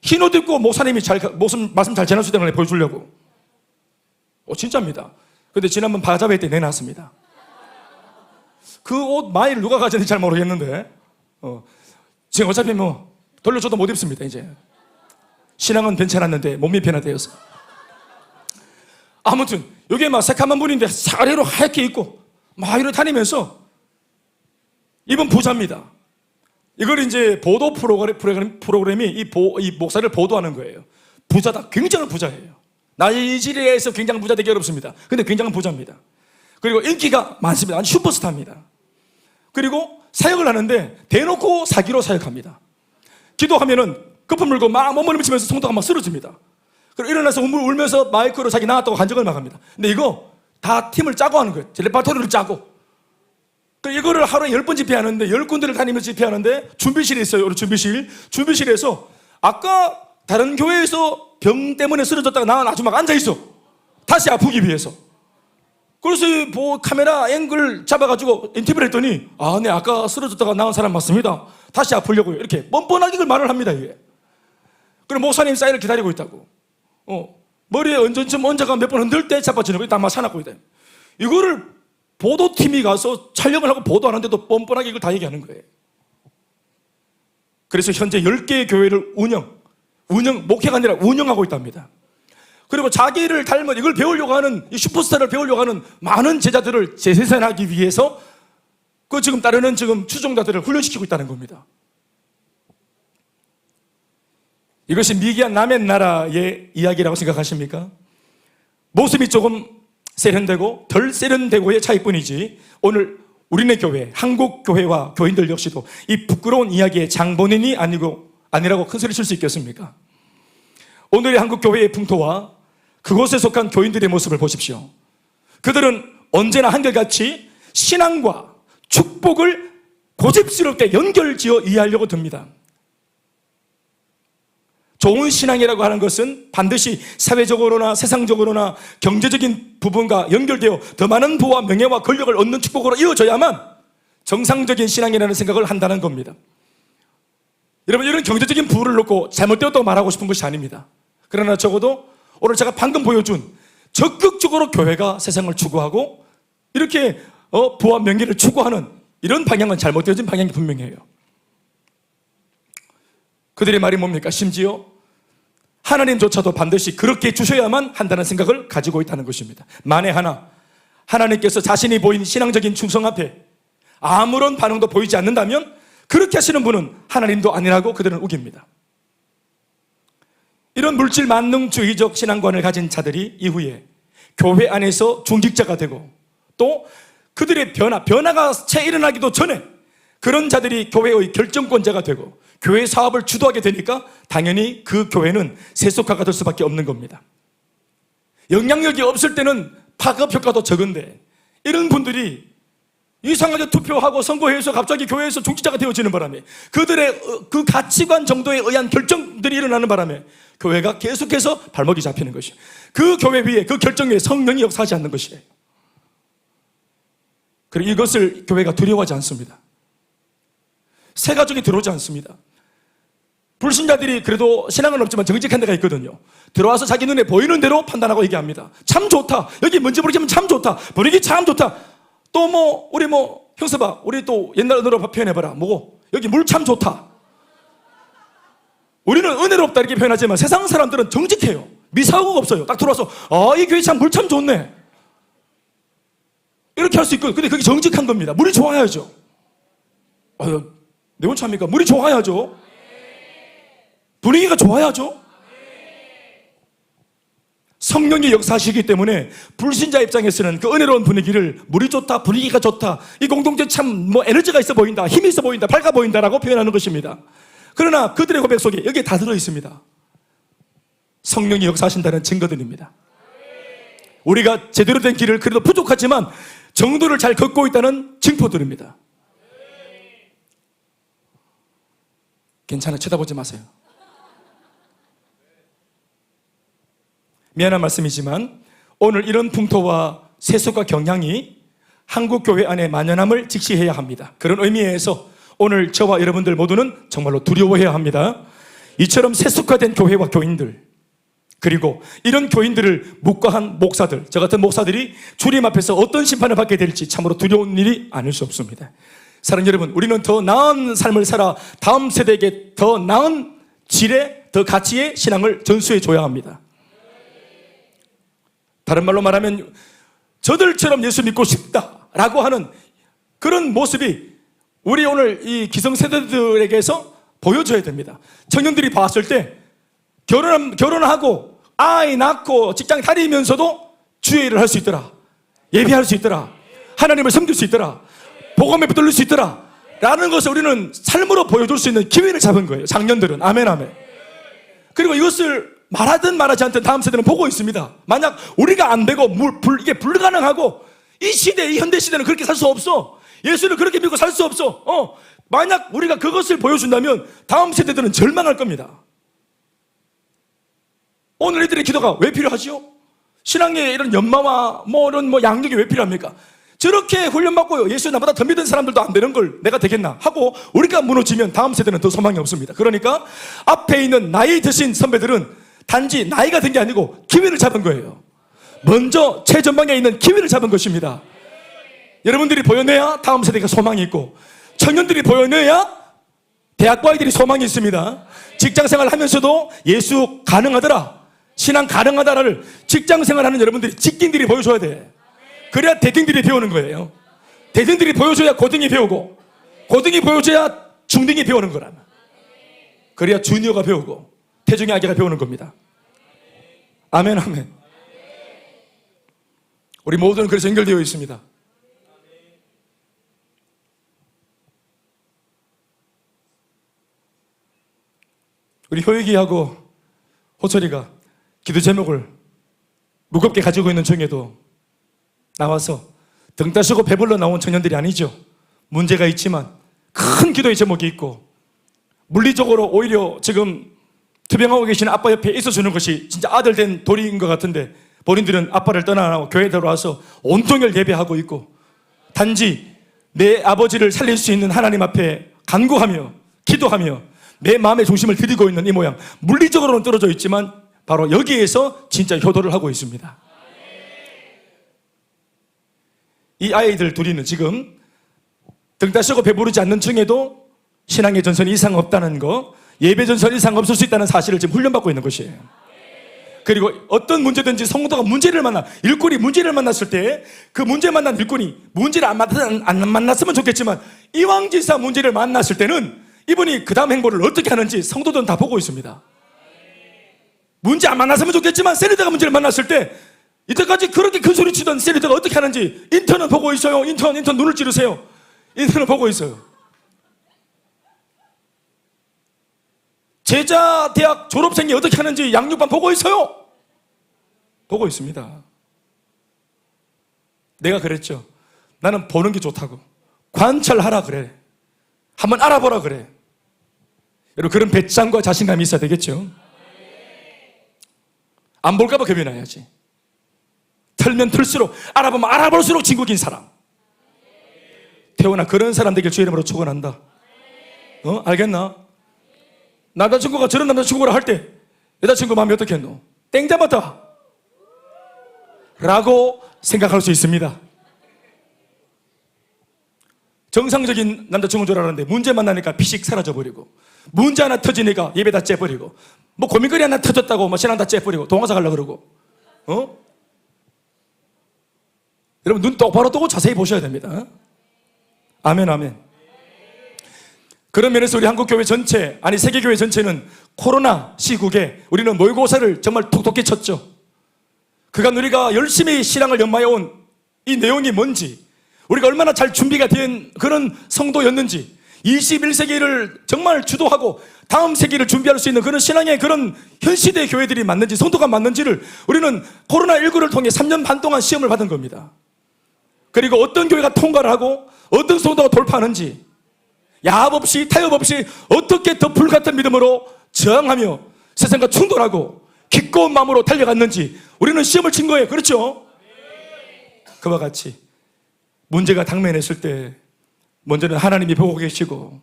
흰옷 입고 목사님이 말씀 잘 전할 수 있다는 걸 보여주려고. 진짜입니다. 근데 지난번 바자회 때 내놨습니다. 그 옷 마이를 누가 가졌는지 잘 모르겠는데 지금 어차피 뭐 돌려줘도 못 입습니다. 이제 신앙은 괜찮았는데 몸이 변화되어서. 아무튼 여기에 막 새카만 분인데 사례로 하얗게 입고 막 이렇게 다니면서 이분 부자입니다. 이걸 이제 보도 프로그램이 이 목사를 보도하는 거예요. 부자다. 굉장한 부자예요. 나이지리아에서 굉장한 부자 되기 어렵습니다. 근데 굉장한 부자입니다. 그리고 인기가 많습니다. 아주 슈퍼스타입니다. 그리고 사역을 하는데 대놓고 사기로 사역합니다. 기도하면은 거품 물고 막 몸부림치면서 성도가 막 쓰러집니다. 그리고 일어나서 울면서 마이크로 자기 나왔다고 간증을 막 합니다. 근데 이거 다 팀을 짜고 하는 거예요. 레파토리를 짜고. 그리고 이거를 하루에 10번 집회하는데 10군데를 다니면서 집회하는데 준비실이 있어요. 우리 준비실에서 아까 다른 교회에서 병 때문에 쓰러졌다가 나는 아주 막 앉아있어. 다시 아프기 위해서. 그래서 카메라 앵글 잡아가지고 인터뷰를 했더니 네 아까 쓰러졌다가 나은 사람 맞습니다. 다시 아프려고요. 이렇게 뻔뻔하게 그걸 말을 합니다. 이게. 그리고 목사님 사인을 기다리고 있다고. 머리에 언제쯤 언제가 몇 번 흔들 때 자빠지는 거예요. 다 막 사납고 있다. 이거를 보도팀이 가서 촬영을 하고 보도하는데도 뻔뻔하게 이걸 다 얘기하는 거예요. 그래서 현재 10개의 교회를 목회가 아니라 운영하고 있답니다. 그리고 자기를 닮은 이걸 배우려고 하는 이 슈퍼스타를 배우려고 하는 많은 제자들을 재생산하기 위해서 지금 따르는 추종자들을 훈련시키고 있다는 겁니다. 이것이 미개한 남의 나라의 이야기라고 생각하십니까? 모습이 조금 세련되고 덜 세련되고의 차이뿐이지 오늘 우리네 교회, 한국 교회와 교인들 역시도 이 부끄러운 이야기의 장본인이 아니라고 큰 소리 칠 수 있겠습니까? 오늘의 한국 교회의 풍토와 그곳에 속한 교인들의 모습을 보십시오. 그들은 언제나 한결같이 신앙과 축복을 고집스럽게 연결지어 이해하려고 듭니다. 좋은 신앙이라고 하는 것은 반드시 사회적으로나 세상적으로나 경제적인 부분과 연결되어 더 많은 부와 명예와 권력을 얻는 축복으로 이어져야만 정상적인 신앙이라는 생각을 한다는 겁니다. 여러분, 이런 경제적인 부를 놓고 잘못되었다고 말하고 싶은 것이 아닙니다. 그러나 적어도 오늘 제가 방금 보여준 적극적으로 교회가 세상을 추구하고 이렇게 부와 명예를 추구하는 이런 방향은 잘못되어진 방향이 분명해요. 그들의 말이 뭡니까? 심지어 하나님조차도 반드시 그렇게 주셔야만 한다는 생각을 가지고 있다는 것입니다. 만에 하나 하나님께서 자신이 보인 신앙적인 충성 앞에 아무런 반응도 보이지 않는다면 그렇게 하시는 분은 하나님도 아니라고 그들은 우깁니다. 이런 물질 만능주의적 신앙관을 가진 자들이 이후에 교회 안에서 중직자가 되고 또 그들의 변화가 채 일어나기도 전에 그런 자들이 교회의 결정권자가 되고 교회 사업을 주도하게 되니까 당연히 그 교회는 세속화가 될 수밖에 없는 겁니다. 영향력이 없을 때는 파급 효과도 적은데 이런 분들이 이상하게 투표하고 선거해서 갑자기 교회에서 중직자가 되어지는 바람에 그들의 그 가치관 정도에 의한 결정들이 일어나는 바람에 교회가 계속해서 발목이 잡히는 것이에요. 그 교회 위에 그 결정에 성령이 역사하지 않는 것이에요. 그리고 이것을 교회가 두려워하지 않습니다. 새 가족이 들어오지 않습니다. 불신자들이 그래도 신앙은 없지만 정직한 데가 있거든요. 들어와서 자기 눈에 보이는 대로 판단하고 얘기합니다. 참 좋다. 여기 뭔지 모르지만 참 좋다. 분위기 참 좋다. 또 우리 형수봐. 우리 또 옛날 언어로 표현해봐라. 여기 물 참 좋다. 우리는 은혜롭다 이렇게 표현하지만 세상 사람들은 정직해요. 미사오가 없어요. 딱 들어와서 이 교회 참 물 참 좋네. 이렇게 할 수 있고 근데 그게 정직한 겁니다. 물이 좋아야죠. 내 원차입니까? 물이 좋아야죠. 분위기가 좋아야죠. 성령이 역사하시기 때문에 불신자 입장에서는 그 은혜로운 분위기를 물이 좋다, 분위기가 좋다, 이 공동체 참 에너지가 있어 보인다, 힘이 있어 보인다, 밝아 보인다라고 표현하는 것입니다. 그러나 그들의 고백 속에 여기에 다 들어 있습니다. 성령이 역사하신다는 증거들입니다. 우리가 제대로 된 길을 그래도 부족하지만 정도를 잘 걷고 있다는 증거들입니다. 괜찮아, 쳐다보지 마세요. 미안한 말씀이지만 오늘 이런 풍토와 세속과 경향이 한국 교회 안에 만연함을 직시해야 합니다. 그런 의미에서 오늘 저와 여러분들 모두는 정말로 두려워해야 합니다. 이처럼 세속화된 교회와 교인들, 그리고 이런 교인들을 묵과한 목사들, 저 같은 목사들이 주님 앞에서 어떤 심판을 받게 될지 참으로 두려운 일이 아닐 수 없습니다. 사랑하는 여러분, 우리는 더 나은 삶을 살아 다음 세대에게 더 나은 질의, 더 가치의 신앙을 전수해 줘야 합니다. 다른 말로 말하면 저들처럼 예수 믿고 싶다라고 하는 그런 모습이 우리 오늘 이 기성세대들에게서 보여줘야 됩니다. 청년들이 봤을 때 결혼하고 아이 낳고 직장 다니면서도 주의 일을 할 수 있더라, 예배할 수 있더라, 하나님을 섬길 수 있더라, 복음에 붙들릴 수 있더라 라는 것을 우리는 삶으로 보여줄 수 있는 기회를 잡은 거예요. 장년들은. 아멘 아멘. 그리고 이것을 말하든 말하지 않든 다음 세대는 보고 있습니다. 만약 우리가 안 되고 이게 불가능하고 이 시대, 이 현대 시대는 그렇게 살 수 없어, 예수를 그렇게 믿고 살 수 없어, 만약 우리가 그것을 보여준다면 다음 세대들은 절망할 겁니다. 오늘 이들의 기도가 왜 필요하지요? 신앙의 이런 연마와 이런 양육이 왜 필요합니까? 저렇게 훈련받고 예수 나보다 더 믿은 사람들도 안 되는 걸 내가 되겠나 하고 우리가 무너지면 다음 세대는 더 소망이 없습니다. 그러니까 앞에 있는 나이 드신 선배들은 단지 나이가 든 게 아니고 기회를 잡은 거예요. 먼저 최전방에 있는 기회를 잡은 것입니다. 여러분들이 보여내야 다음 세대가 소망이 있고, 청년들이 보여내야 대학교 아이들이 소망이 있습니다. 직장생활 하면서도 예수 가능하더라, 신앙 가능하다를 직장생활하는 여러분들이 직딩들이 보여줘야 돼. 그래야 대딩들이 배우는 거예요. 대딩들이 보여줘야 고딩이 배우고, 고딩이 보여줘야 중딩이 배우는 거라면, 그래야 주니어가 배우고 태중의 아기가 배우는 겁니다. 아멘 아멘. 우리 모두는 그래서 연결되어 있습니다. 우리 효익이하고 호철이가 기도 제목을 무겁게 가지고 있는 중에도 나와서 등 따시고 배불러 나온 청년들이 아니죠. 문제가 있지만 큰 기도의 제목이 있고, 물리적으로 오히려 지금 투병하고 계시는 아빠 옆에 있어주는 것이 진짜 아들 된 도리인 것 같은데, 본인들은 아빠를 떠나고 교회에 들어와서 온종일 예배하고 있고, 단지 내 아버지를 살릴 수 있는 하나님 앞에 간구하며 기도하며 내 마음의 중심을 드리고 있는 이 모양. 물리적으로는 떨어져 있지만 바로 여기에서 진짜 효도를 하고 있습니다. 이 아이들 둘이는 지금 등 따시고 배부르지 않는 중에도 신앙의 전선이 이상 없다는 거, 예배 전선이 이상 없을 수 있다는 사실을 지금 훈련받고 있는 것이에요. 그리고 어떤 문제든지 성도가 일꾼이 문제를 만났을 때 그 문제 만난 일꾼이 문제를 안 만났으면 좋겠지만 이왕지사 문제를 만났을 때는 이분이 그 다음 행보를 어떻게 하는지 성도들은 다 보고 있습니다. 문제 안 만났으면 좋겠지만 세리드가 문제를 만났을 때 이때까지 그렇게 큰 소리 치던 세리드가 어떻게 하는지 인턴은 보고 있어요. 인턴 눈을 찌르세요. 인턴은 보고 있어요. 제자 대학 졸업생이 어떻게 하는지 양육반 보고 있어요. 보고 있습니다. 내가 그랬죠. 나는 보는 게 좋다고. 관찰하라 그래. 한번 알아보라 그래. 여러분, 그런 배짱과 자신감이 있어야 되겠죠. 안 볼까봐 겁이 나야지. 털면 틀수록, 알아보면 알아볼수록 진국인 사람. 태훈아, 그런 사람 되길 주의 이름으로 축원한다. 알겠나? 남자친구가 저런 남자친구라 할 때 여자친구 마음이 어떻게 했노? 땡 잡았다 라고 생각할 수 있습니다. 정상적인 남자친구인 줄 알았는데 문제 만나니까 피식 사라져버리고, 문제 하나 터지니까 예배 다 째버리고, 고민거리 하나 터졌다고 신앙 다 째버리고 동화사 가려고 그러고. 여러분, 눈 똑바로 뜨고 자세히 보셔야 됩니다. 아멘 아멘. 그런 면에서 우리 한국교회 전체, 아니 세계교회 전체는 코로나 시국에 우리는 모의고사를 정말 톡톡히 쳤죠. 그간 우리가 열심히 신앙을 연마해온 이 내용이 뭔지, 우리가 얼마나 잘 준비가 된 그런 성도였는지, 21세기를 정말 주도하고 다음 세기를 준비할 수 있는 그런 신앙의 그런 현 시대의 교회들이 맞는지, 성도가 맞는지를 우리는 코로나19를 통해 3년 반 동안 시험을 받은 겁니다. 그리고 어떤 교회가 통과를 하고 어떤 성도가 돌파하는지, 야합 없이 타협 없이 어떻게 더 불같은 믿음으로 저항하며 세상과 충돌하고 기꺼운 마음으로 달려갔는지 우리는 시험을 친 거예요. 그렇죠? 그와 같이 문제가 당면했을 때 먼저는 하나님이 보고 계시고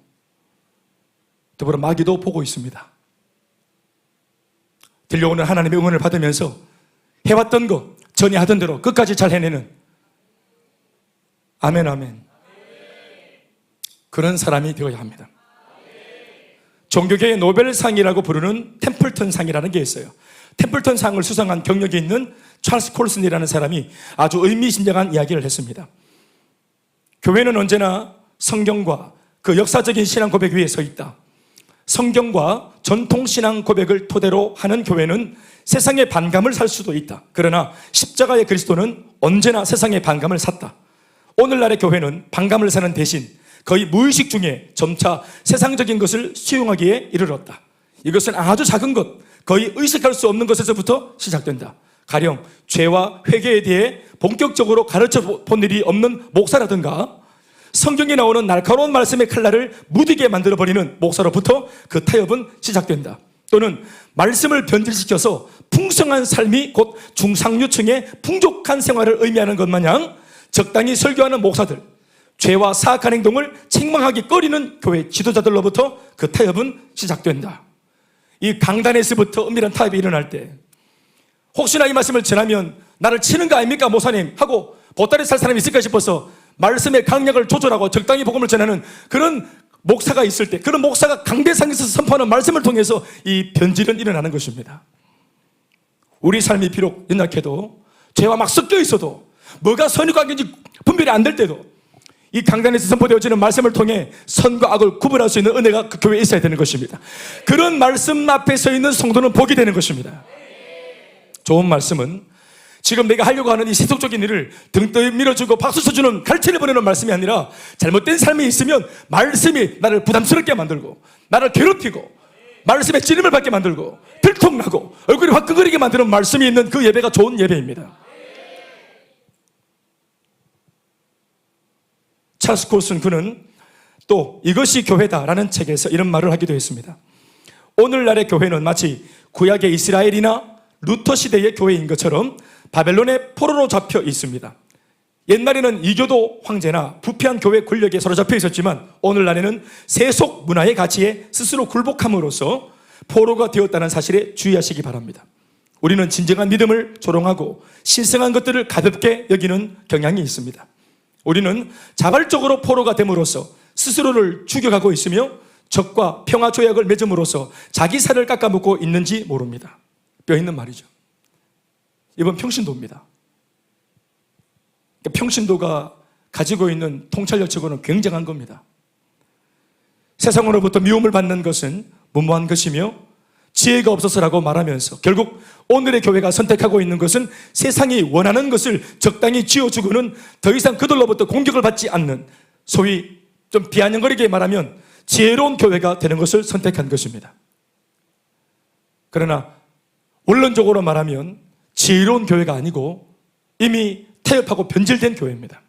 더불어 마귀도 보고 있습니다. 들려오는 하나님의 응원을 받으면서 해왔던 거 전에 하던 대로 끝까지 잘 해내는, 아멘 아멘, 그런 사람이 되어야 합니다. 종교계의 노벨상이라고 부르는 템플턴 상이라는 게 있어요. 템플턴 상을 수상한 경력이 있는 찰스 콜슨이라는 사람이 아주 의미심장한 이야기를 했습니다. 교회는 언제나 성경과 그 역사적인 신앙 고백 위에 서 있다. 성경과 전통 신앙 고백을 토대로 하는 교회는 세상의 반감을 살 수도 있다. 그러나 십자가의 그리스도는 언제나 세상의 반감을 샀다. 오늘날의 교회는 반감을 사는 대신 거의 무의식 중에 점차 세상적인 것을 수용하기에 이르렀다. 이것은 아주 작은 것, 거의 의식할 수 없는 것에서부터 시작된다. 가령 죄와 회개에 대해 본격적으로 가르쳐 본 일이 없는 목사라든가 성경에 나오는 날카로운 말씀의 칼날을 무디게 만들어버리는 목사로부터 그 타협은 시작된다. 또는 말씀을 변질시켜서 풍성한 삶이 곧 중상류층의 풍족한 생활을 의미하는 것 마냥 적당히 설교하는 목사들, 죄와 사악한 행동을 책망하기 꺼리는 교회 지도자들로부터 그 타협은 시작된다. 이 강단에서부터 은밀한 타협이 일어날 때 혹시나 이 말씀을 전하면 나를 치는 거 아닙니까 목사님 하고 보따리 살 사람이 있을까 싶어서 말씀의 강약을 조절하고 적당히 복음을 전하는 그런 목사가 있을 때, 그런 목사가 강대상에서 선포하는 말씀을 통해서 이 변질은 일어나는 것입니다. 우리 삶이 비록 연약해도 죄와 막 섞여 있어도 뭐가 선이고 악인지 분별이 안 될 때도 이 강단에서 선포되어지는 말씀을 통해 선과 악을 구분할 수 있는 은혜가 그 교회에 있어야 되는 것입니다. 그런 말씀 앞에 서 있는 성도는 복이 되는 것입니다. 좋은 말씀은 지금 내가 하려고 하는 이 세속적인 일을 등 밀어주고 박수 쳐주는 갈채를 보내는 말씀이 아니라 잘못된 삶이 있으면 말씀이 나를 부담스럽게 만들고 나를 괴롭히고 말씀에 찔림을 받게 만들고 들통나고 얼굴이 화끈거리게 만드는 말씀이 있는 그 예배가 좋은 예배입니다. 찰스 콜슨 그는 또 이것이 교회다라는 책에서 이런 말을 하기도 했습니다. 오늘날의 교회는 마치 구약의 이스라엘이나 루터 시대의 교회인 것처럼 바벨론의 포로로 잡혀 있습니다. 옛날에는 이교도 황제나 부패한 교회 권력에 사로잡혀 있었지만 오늘날에는 세속 문화의 가치에 스스로 굴복함으로써 포로가 되었다는 사실에 주의하시기 바랍니다. 우리는 진정한 믿음을 조롱하고 신성한 것들을 가볍게 여기는 경향이 있습니다. 우리는 자발적으로 포로가 됨으로써 스스로를 죽여가고 있으며 적과 평화 조약을 맺음으로써 자기 살을 깎아먹고 있는지 모릅니다. 뼈 있는 말이죠. 이번 평신도입니다. 평신도가 가지고 있는 통찰력치고는 굉장한 겁니다. 세상으로부터 미움을 받는 것은 무모한 것이며 지혜가 없어서라고 말하면서 결국 오늘의 교회가 선택하고 있는 것은 세상이 원하는 것을 적당히 지어주고는 더 이상 그들로부터 공격을 받지 않는, 소위 좀 비아냥거리게 말하면 지혜로운 교회가 되는 것을 선택한 것입니다. 그러나 원론적으로 말하면 지혜로운 교회가 아니고 이미 타협하고 변질된 교회입니다.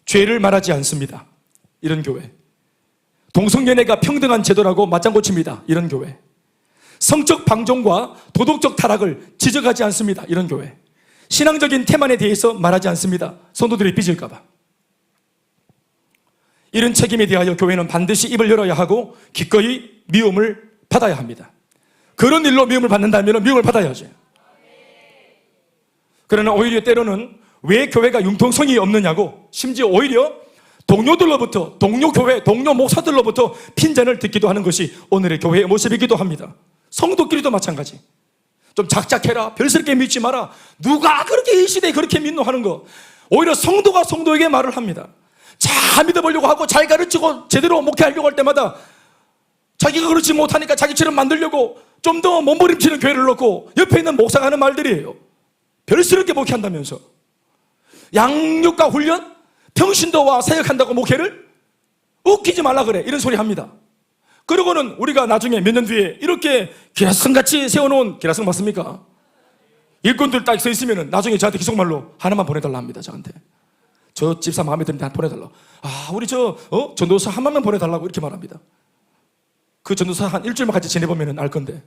죄를 말하지 않습니다. 이런 교회. 동성연애가 평등한 제도라고 맞장구 칩니다. 이런 교회. 성적 방종과 도덕적 타락을 지적하지 않습니다. 이런 교회. 신앙적인 태만에 대해서 말하지 않습니다. 성도들이 삐질까 봐. 이런 책임에 대하여 교회는 반드시 입을 열어야 하고 기꺼이 미움을 받아야 합니다. 그런 일로 미움을 받는다면 미움을 받아야죠. 그러나 오히려 때로는 왜 교회가 융통성이 없느냐고, 심지어 오히려 동료들로부터, 동료 교회, 동료 목사들로부터 핀잔을 듣기도 하는 것이 오늘의 교회의 모습이기도 합니다. 성도끼리도 마찬가지. 좀 작작해라, 별스럽게 믿지 마라, 누가 그렇게 이 시대에 그렇게 믿노 하는 거, 오히려 성도가 성도에게 말을 합니다. 잘 믿어보려고 하고 잘 가르치고 제대로 목회하려고 할 때마다 자기가 그렇지 못하니까 자기처럼 만들려고 좀 더 몸부림치는 교회를 놓고 옆에 있는 목사가 하는 말들이에요. 별스럽게 목회한다면서. 양육과 훈련? 평신도와 사역한다고 목회를? 웃기지 말라 그래, 이런 소리 합니다. 그러고는 우리가 나중에 몇 년 뒤에 이렇게 기라성같이 세워놓은, 기라성 맞습니까? 일꾼들 딱 서 있으면 나중에 저한테 기속말로 하나만 보내달라 합니다. 저한테 저 집사 마음에 드는데 한 보내달라. 우리 전도사 한 번만 보내달라고 이렇게 말합니다. 그 전도사 한 일주일만 같이 지내보면 알 건데.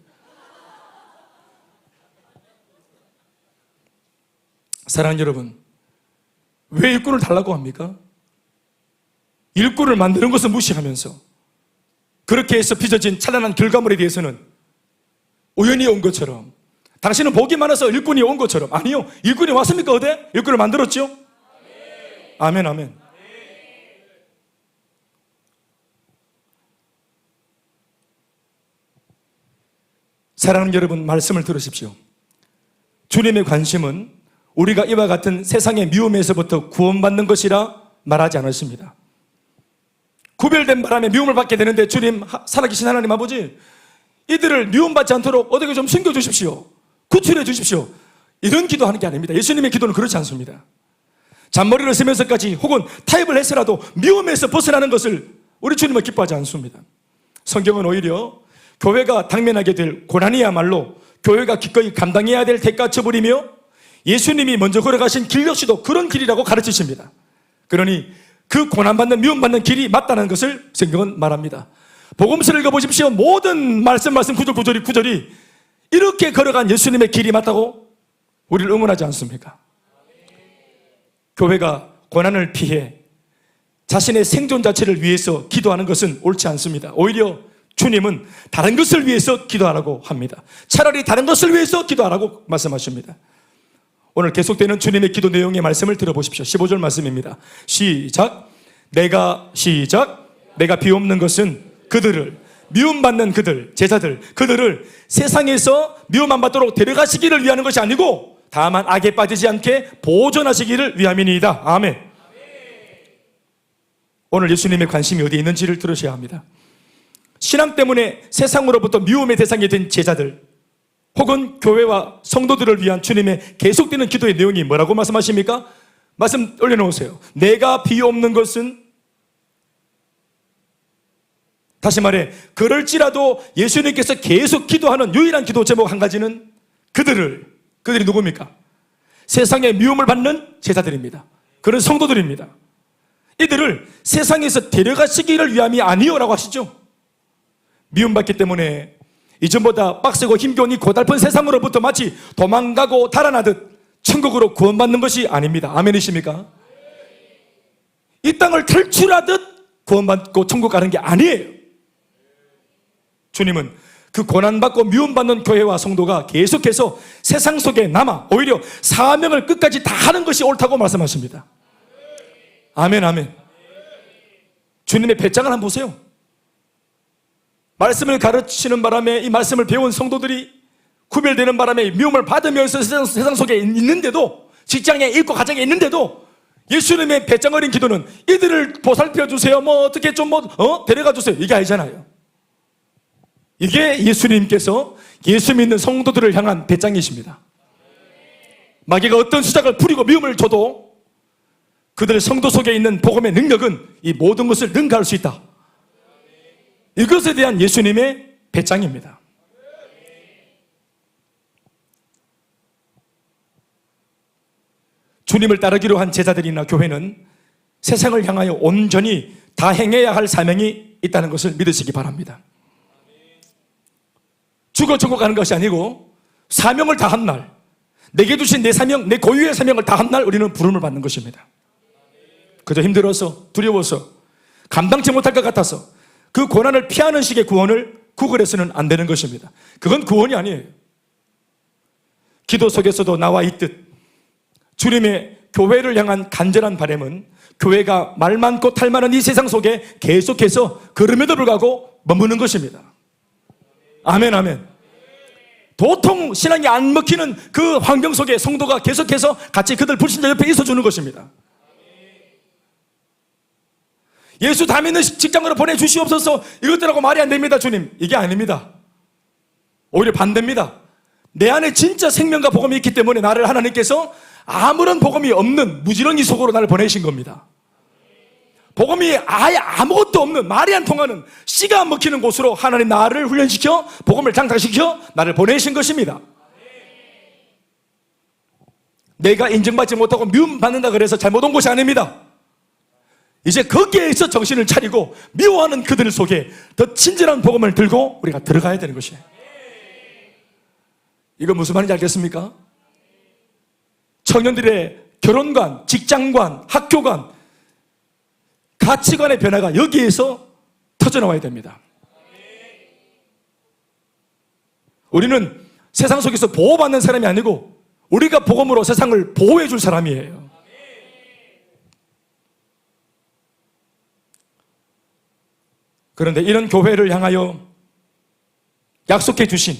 사랑하는 여러분, 왜 일꾼을 달라고 합니까? 일꾼을 만드는 것을 무시하면서 그렇게 해서 빚어진 찬란한 결과물에 대해서는 우연히 온 것처럼, 당신은 복이 많아서 일꾼이 온 것처럼, 아니요, 일꾼이 왔습니까? 어디? 일꾼을 만들었죠? 아멘, 아멘. 사랑하는 여러분, 말씀을 들으십시오. 주님의 관심은 우리가 이와 같은 세상의 미움에서부터 구원받는 것이라 말하지 않았습니다. 구별된 바람에 미움을 받게 되는데, 주님, 살아계신 하나님 아버지, 이들을 미움받지 않도록 어떻게 좀 숨겨주십시오. 구출해 주십시오. 이런 기도하는 게 아닙니다. 예수님의 기도는 그렇지 않습니다. 잔머리를 쓰면서까지 혹은 타협을 해서라도 미움에서 벗어나는 것을 우리 주님은 기뻐하지 않습니다. 성경은 오히려 교회가 당면하게 될 고난이야말로 교회가 기꺼이 감당해야 될 대가 처벌이며, 예수님이 먼저 걸어가신 길 역시도 그런 길이라고 가르치십니다. 그러니 그 고난받는, 미움받는 길이 맞다는 것을 성경은 말합니다. 복음서를 읽어보십시오. 모든 말씀 구절이 이렇게 걸어간 예수님의 길이 맞다고 우리를 응원하지 않습니까? 교회가 고난을 피해 자신의 생존 자체를 위해서 기도하는 것은 옳지 않습니다. 오히려 주님은 다른 것을 위해서 기도하라고 합니다. 차라리 다른 것을 위해서 기도하라고 말씀하십니다. 오늘 계속되는 주님의 기도 내용의 말씀을 들어보십시오. 15절 말씀입니다. 시작. 내가 비옵는 것은 그들을, 미움받는 그들, 제자들, 그들을 세상에서 미움 안 받도록 데려가시기를 위하는 것이 아니고 다만 악에 빠지지 않게 보존하시기를 위함이니이다. 아멘. 오늘 예수님의 관심이 어디에 있는지를 들으셔야 합니다. 신앙 때문에 세상으로부터 미움의 대상이 된 제자들 혹은 교회와 성도들을 위한 주님의 계속되는 기도의 내용이 뭐라고 말씀하십니까? 말씀 올려놓으세요. 내가 비옵는 것은, 다시 말해 그럴지라도 예수님께서 계속 기도하는 유일한 기도 제목 한 가지는 그들이 누굽니까? 세상의 미움을 받는 제자들입니다. 그런 성도들입니다. 이들을 세상에서 데려가시기를 위함이 아니오라고 하시죠. 미움받기 때문에 이전보다 빡세고 힘겨운 이 고달픈 세상으로부터 마치 도망가고 달아나듯 천국으로 구원받는 것이 아닙니다. 아멘이십니까? 이 땅을 탈출하듯 구원받고 천국 가는 게 아니에요. 주님은 그 고난받고 미움받는 교회와 성도가 계속해서 세상 속에 남아 오히려 사명을 끝까지 다 하는 것이 옳다고 말씀하십니다. 아멘, 아멘. 주님의 배짱을 한번 보세요. 말씀을 가르치는 바람에 이 말씀을 배운 성도들이 구별되는 바람에 미움을 받으면서 세상 속에 있는데도, 직장에 있고 가정에 있는데도 예수님의 배짱 어린 기도는 이들을 보살펴 주세요, 어떻게 좀 데려가 주세요, 이게 아니잖아요. 이게 예수님께서 예수 믿는 성도들을 향한 배짱이십니다. 마귀가 어떤 수작을 부리고 미움을 줘도 그들의 성도 속에 있는 복음의 능력은 이 모든 것을 능가할 수 있다. 이것에 대한 예수님의 배짱입니다. 주님을 따르기로 한 제자들이나 교회는 세상을 향하여 온전히 다 행해야 할 사명이 있다는 것을 믿으시기 바랍니다. 죽어 천국 가는 것이 아니고 사명을 다한 날, 내게 주신 내 사명, 내 고유의 사명을 다한 날 우리는 부름을 받는 것입니다. 그저 힘들어서, 두려워서, 감당치 못할 것 같아서 그 고난을 피하는 식의 구원을 구걸해서는 안 되는 것입니다. 그건 구원이 아니에요. 기도 속에서도 나와 있듯 주님의 교회를 향한 간절한 바람은 교회가 말 많고 탈 많은 이 세상 속에 계속해서 걸음에도 불구하고 머무는 것입니다. 아멘, 아멘. 도통 신앙이 안 먹히는 그 환경 속에 성도가 계속해서 같이 그들 불신자 옆에 있어주는 것입니다. 예수 다 믿는 직장으로 보내주시옵소서, 이것들하고 말이 안 됩니다. 주님, 이게 아닙니다. 오히려 반대입니다. 내 안에 진짜 생명과 복음이 있기 때문에 나를 하나님께서 아무런 복음이 없는 무지렁이 속으로 나를 보내신 겁니다. 복음이 아예 아무것도 없는, 말이 안 통하는, 씨가 안 먹히는 곳으로 하나님 나를 훈련시켜 복음을 장착시켜 나를 보내신 것입니다. 내가 인정받지 못하고 미움받는다 그래서 잘못 온 것이 아닙니다. 이제 거기에서 정신을 차리고 미워하는 그들 속에 더 친절한 복음을 들고 우리가 들어가야 되는 것이에요. 이거 무슨 말인지 알겠습니까? 청년들의 결혼관, 직장관, 학교관, 가치관의 변화가 여기에서 터져나와야 됩니다. 우리는 세상 속에서 보호받는 사람이 아니고 우리가 복음으로 세상을 보호해 줄 사람이에요. 그런데 이런 교회를 향하여 약속해 주신,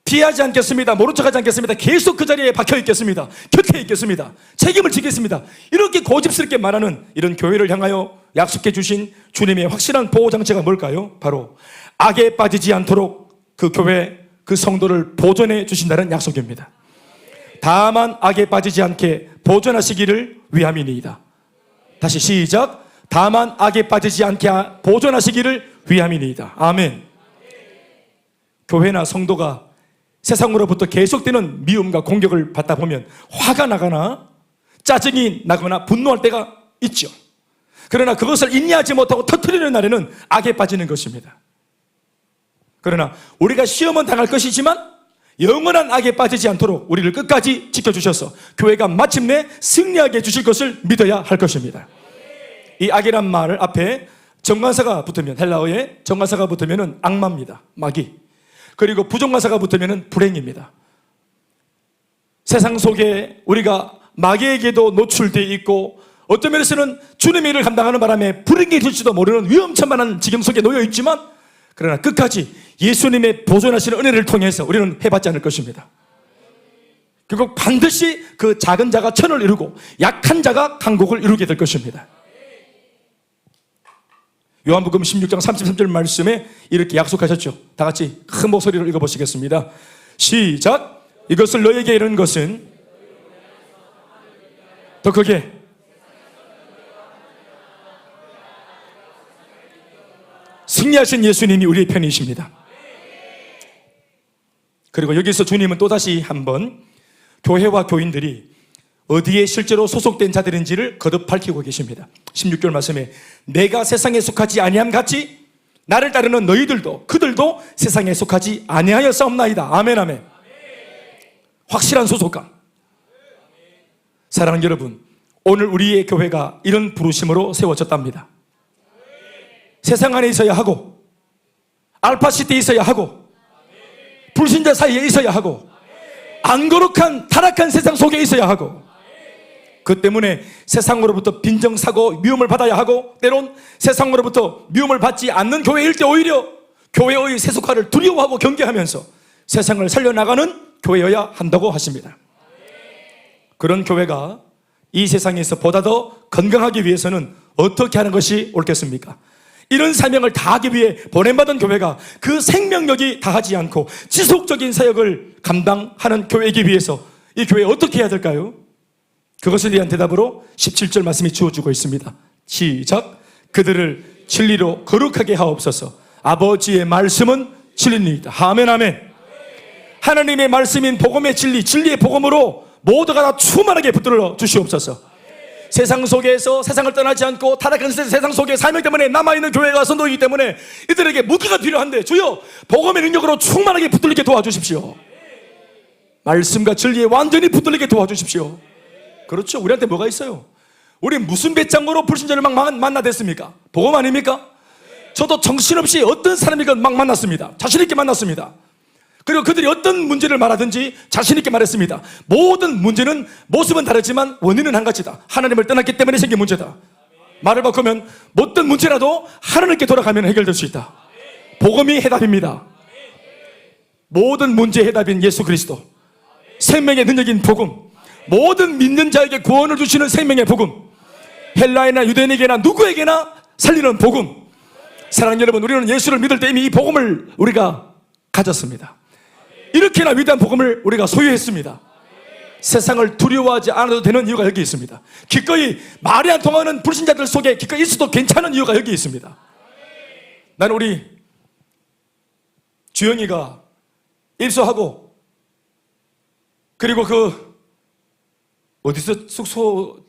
피하지 않겠습니다, 모른 척하지 않겠습니다, 계속 그 자리에 박혀 있겠습니다, 곁에 있겠습니다, 책임을 지겠습니다, 이렇게 고집스럽게 말하는 이런 교회를 향하여 약속해 주신 주님의 확실한 보호장치가 뭘까요? 바로 악에 빠지지 않도록 그 교회, 그 성도를 보존해 주신다는 약속입니다. 다만 악에 빠지지 않게 보존하시기를 위함이니이다. 다시 시작. 다만 악에 빠지지 않게 보존하시기를 위함이니이다. 아멘. 교회나 성도가 세상으로부터 계속되는 미움과 공격을 받다 보면 화가 나거나 짜증이 나거나 분노할 때가 있죠. 그러나 그것을 인내하지 못하고 터뜨리는 날에는 악에 빠지는 것입니다. 그러나 우리가 시험은 당할 것이지만 영원한 악에 빠지지 않도록 우리를 끝까지 지켜주셔서 교회가 마침내 승리하게 해주실 것을 믿어야 할 것입니다. 이 악이란 말 앞에 정관사가 붙으면, 헬라어에 정관사가 붙으면 악마입니다. 마귀. 그리고 부정관사가 붙으면 불행입니다. 세상 속에 우리가 마귀에게도 노출되어 있고 어떤 면에서는 주님의 일을 감당하는 바람에 불행해질지도 모르는 위험천만한 지경 속에 놓여 있지만, 그러나 끝까지 예수님의 보존하시는 은혜를 통해서 우리는 해받지 않을 것입니다. 결국 반드시 그 작은 자가 천을 이루고 약한 자가 강국을 이루게 될 것입니다. 요한복음 16장 33절 말씀에 이렇게 약속하셨죠. 다 같이 큰 목소리로 읽어보시겠습니다. 시작. 이것을 너에게 이르는 것은 더 크게 승리하신 예수님이 우리의 편이십니다. 그리고 여기서 주님은 또다시 한번 교회와 교인들이 어디에 실제로 소속된 자들인지를 거듭 밝히고 계십니다. 16절 말씀에 내가 세상에 속하지 아니함 같이 나를 따르는 너희들도 그들도 세상에 속하지 아니하였사옵나이다. 아멘, 아멘. 확실한 소속감. 사랑하는 여러분, 오늘 우리의 교회가 이런 부르심으로 세워졌답니다. 세상 안에 있어야 하고 알파시티에 있어야 하고 불신자 사이에 있어야 하고 안 거룩한 타락한 세상 속에 있어야 하고, 그 때문에 세상으로부터 빈정사고 미움을 받아야 하고, 때론 세상으로부터 미움을 받지 않는 교회일 때 오히려 교회의 세속화를 두려워하고 경계하면서 세상을 살려나가는 교회여야 한다고 하십니다. 그런 교회가 이 세상에서 보다 더 건강하기 위해서는 어떻게 하는 것이 옳겠습니까? 이런 사명을 다하기 위해 보냄받은 교회가 그 생명력이 다하지 않고 지속적인 사역을 감당하는 교회이기 위해서 이 교회에 어떻게 해야 될까요? 그것에 대한 대답으로 17절 말씀이 주어지고 있습니다. 시작. 그들을 진리로 거룩하게 하옵소서. 아버지의 말씀은 진리입니다. 아멘, 아멘. 하나님의 말씀인 복음의 진리, 진리의 복음으로 모두가 다 충만하게 붙들어 주시옵소서. 세상 속에서 세상을 떠나지 않고 타락한 세상 속에 사명 때문에 남아있는 교회가 선도이기 때문에 이들에게 무기가 필요한데 주여 복음의 능력으로 충만하게 붙들리게 도와주십시오. 말씀과 진리에 완전히 붙들리게 도와주십시오. 그렇죠. 우리한테 뭐가 있어요? 우리 무슨 배짱으로 불신자를 막 만나댔습니까? 복음 아닙니까? 저도 정신없이 어떤 사람이건 막 만났습니다. 자신있게 만났습니다. 그리고 그들이 어떤 문제를 말하든지 자신있게 말했습니다. 모든 문제는 모습은 다르지만 원인은 한 가지다. 하나님을 떠났기 때문에 생긴 문제다. 말을 바꾸면 어떤 문제라도 하나님께 돌아가면 해결될 수 있다. 복음이 해답입니다. 모든 문제의 해답인 예수 그리스도, 생명의 능력인 복음, 모든 믿는 자에게 구원을 주시는 생명의 복음, 헬라이나 유대인에게나 누구에게나 살리는 복음. 사랑하는 여러분, 우리는 예수를 믿을 때 이미 이 복음을 우리가 가졌습니다. 이렇게나 위대한 복음을 우리가 소유했습니다. 세상을 두려워하지 않아도 되는 이유가 여기 있습니다. 기꺼이 말이 안 통하는 불신자들 속에 기꺼이 있어도 괜찮은 이유가 여기 있습니다. 나는 우리 주영이가 입소하고 그리고 그 어디서 숙소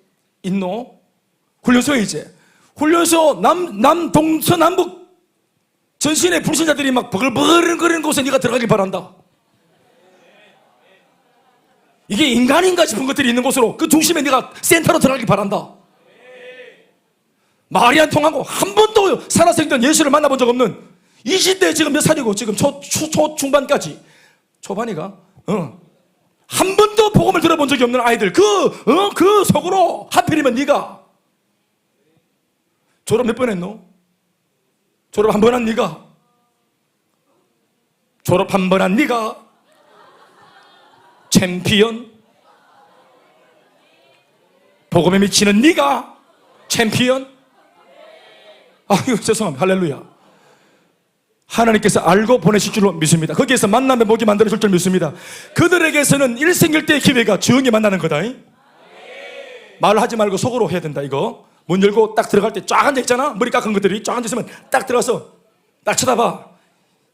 있노? 훈련소에 이제. 훈련소 남동서남북 전신에 불신자들이 막 버글버글거리는 곳에 네가 들어가길 바란다. 이게 인간인가 싶은 것들이 있는 곳으로 그 중심에 네가 센터로 들어가길 바란다. 말이 안 통하고 한 번도 살아생전 예수를 만나본 적 없는 20대 지금 몇 살이고 지금 초중반까지 초반이가 한 번도 복음을 들어본 적이 없는 아이들 그 속으로 하필이면 네가 졸업 몇 번 했노? 졸업 한 번 한 네가 졸업 한 번 한 네가 챔피언 복음에 미치는 네가 챔피언. 아유 죄송합니다. 할렐루야. 하나님께서 알고 보내실 줄로 믿습니다. 거기에서 만남의 목이 만들어질 줄 믿습니다. 그들에게서는 일생일대의 기회가 주영이 만나는 거다. 말하지 말고 속으로 해야 된다. 이거 문 열고 딱 들어갈 때 쫙 앉아있잖아. 머리 깎은 것들이 쫙 앉아있으면 딱 들어가서 딱 쳐다봐.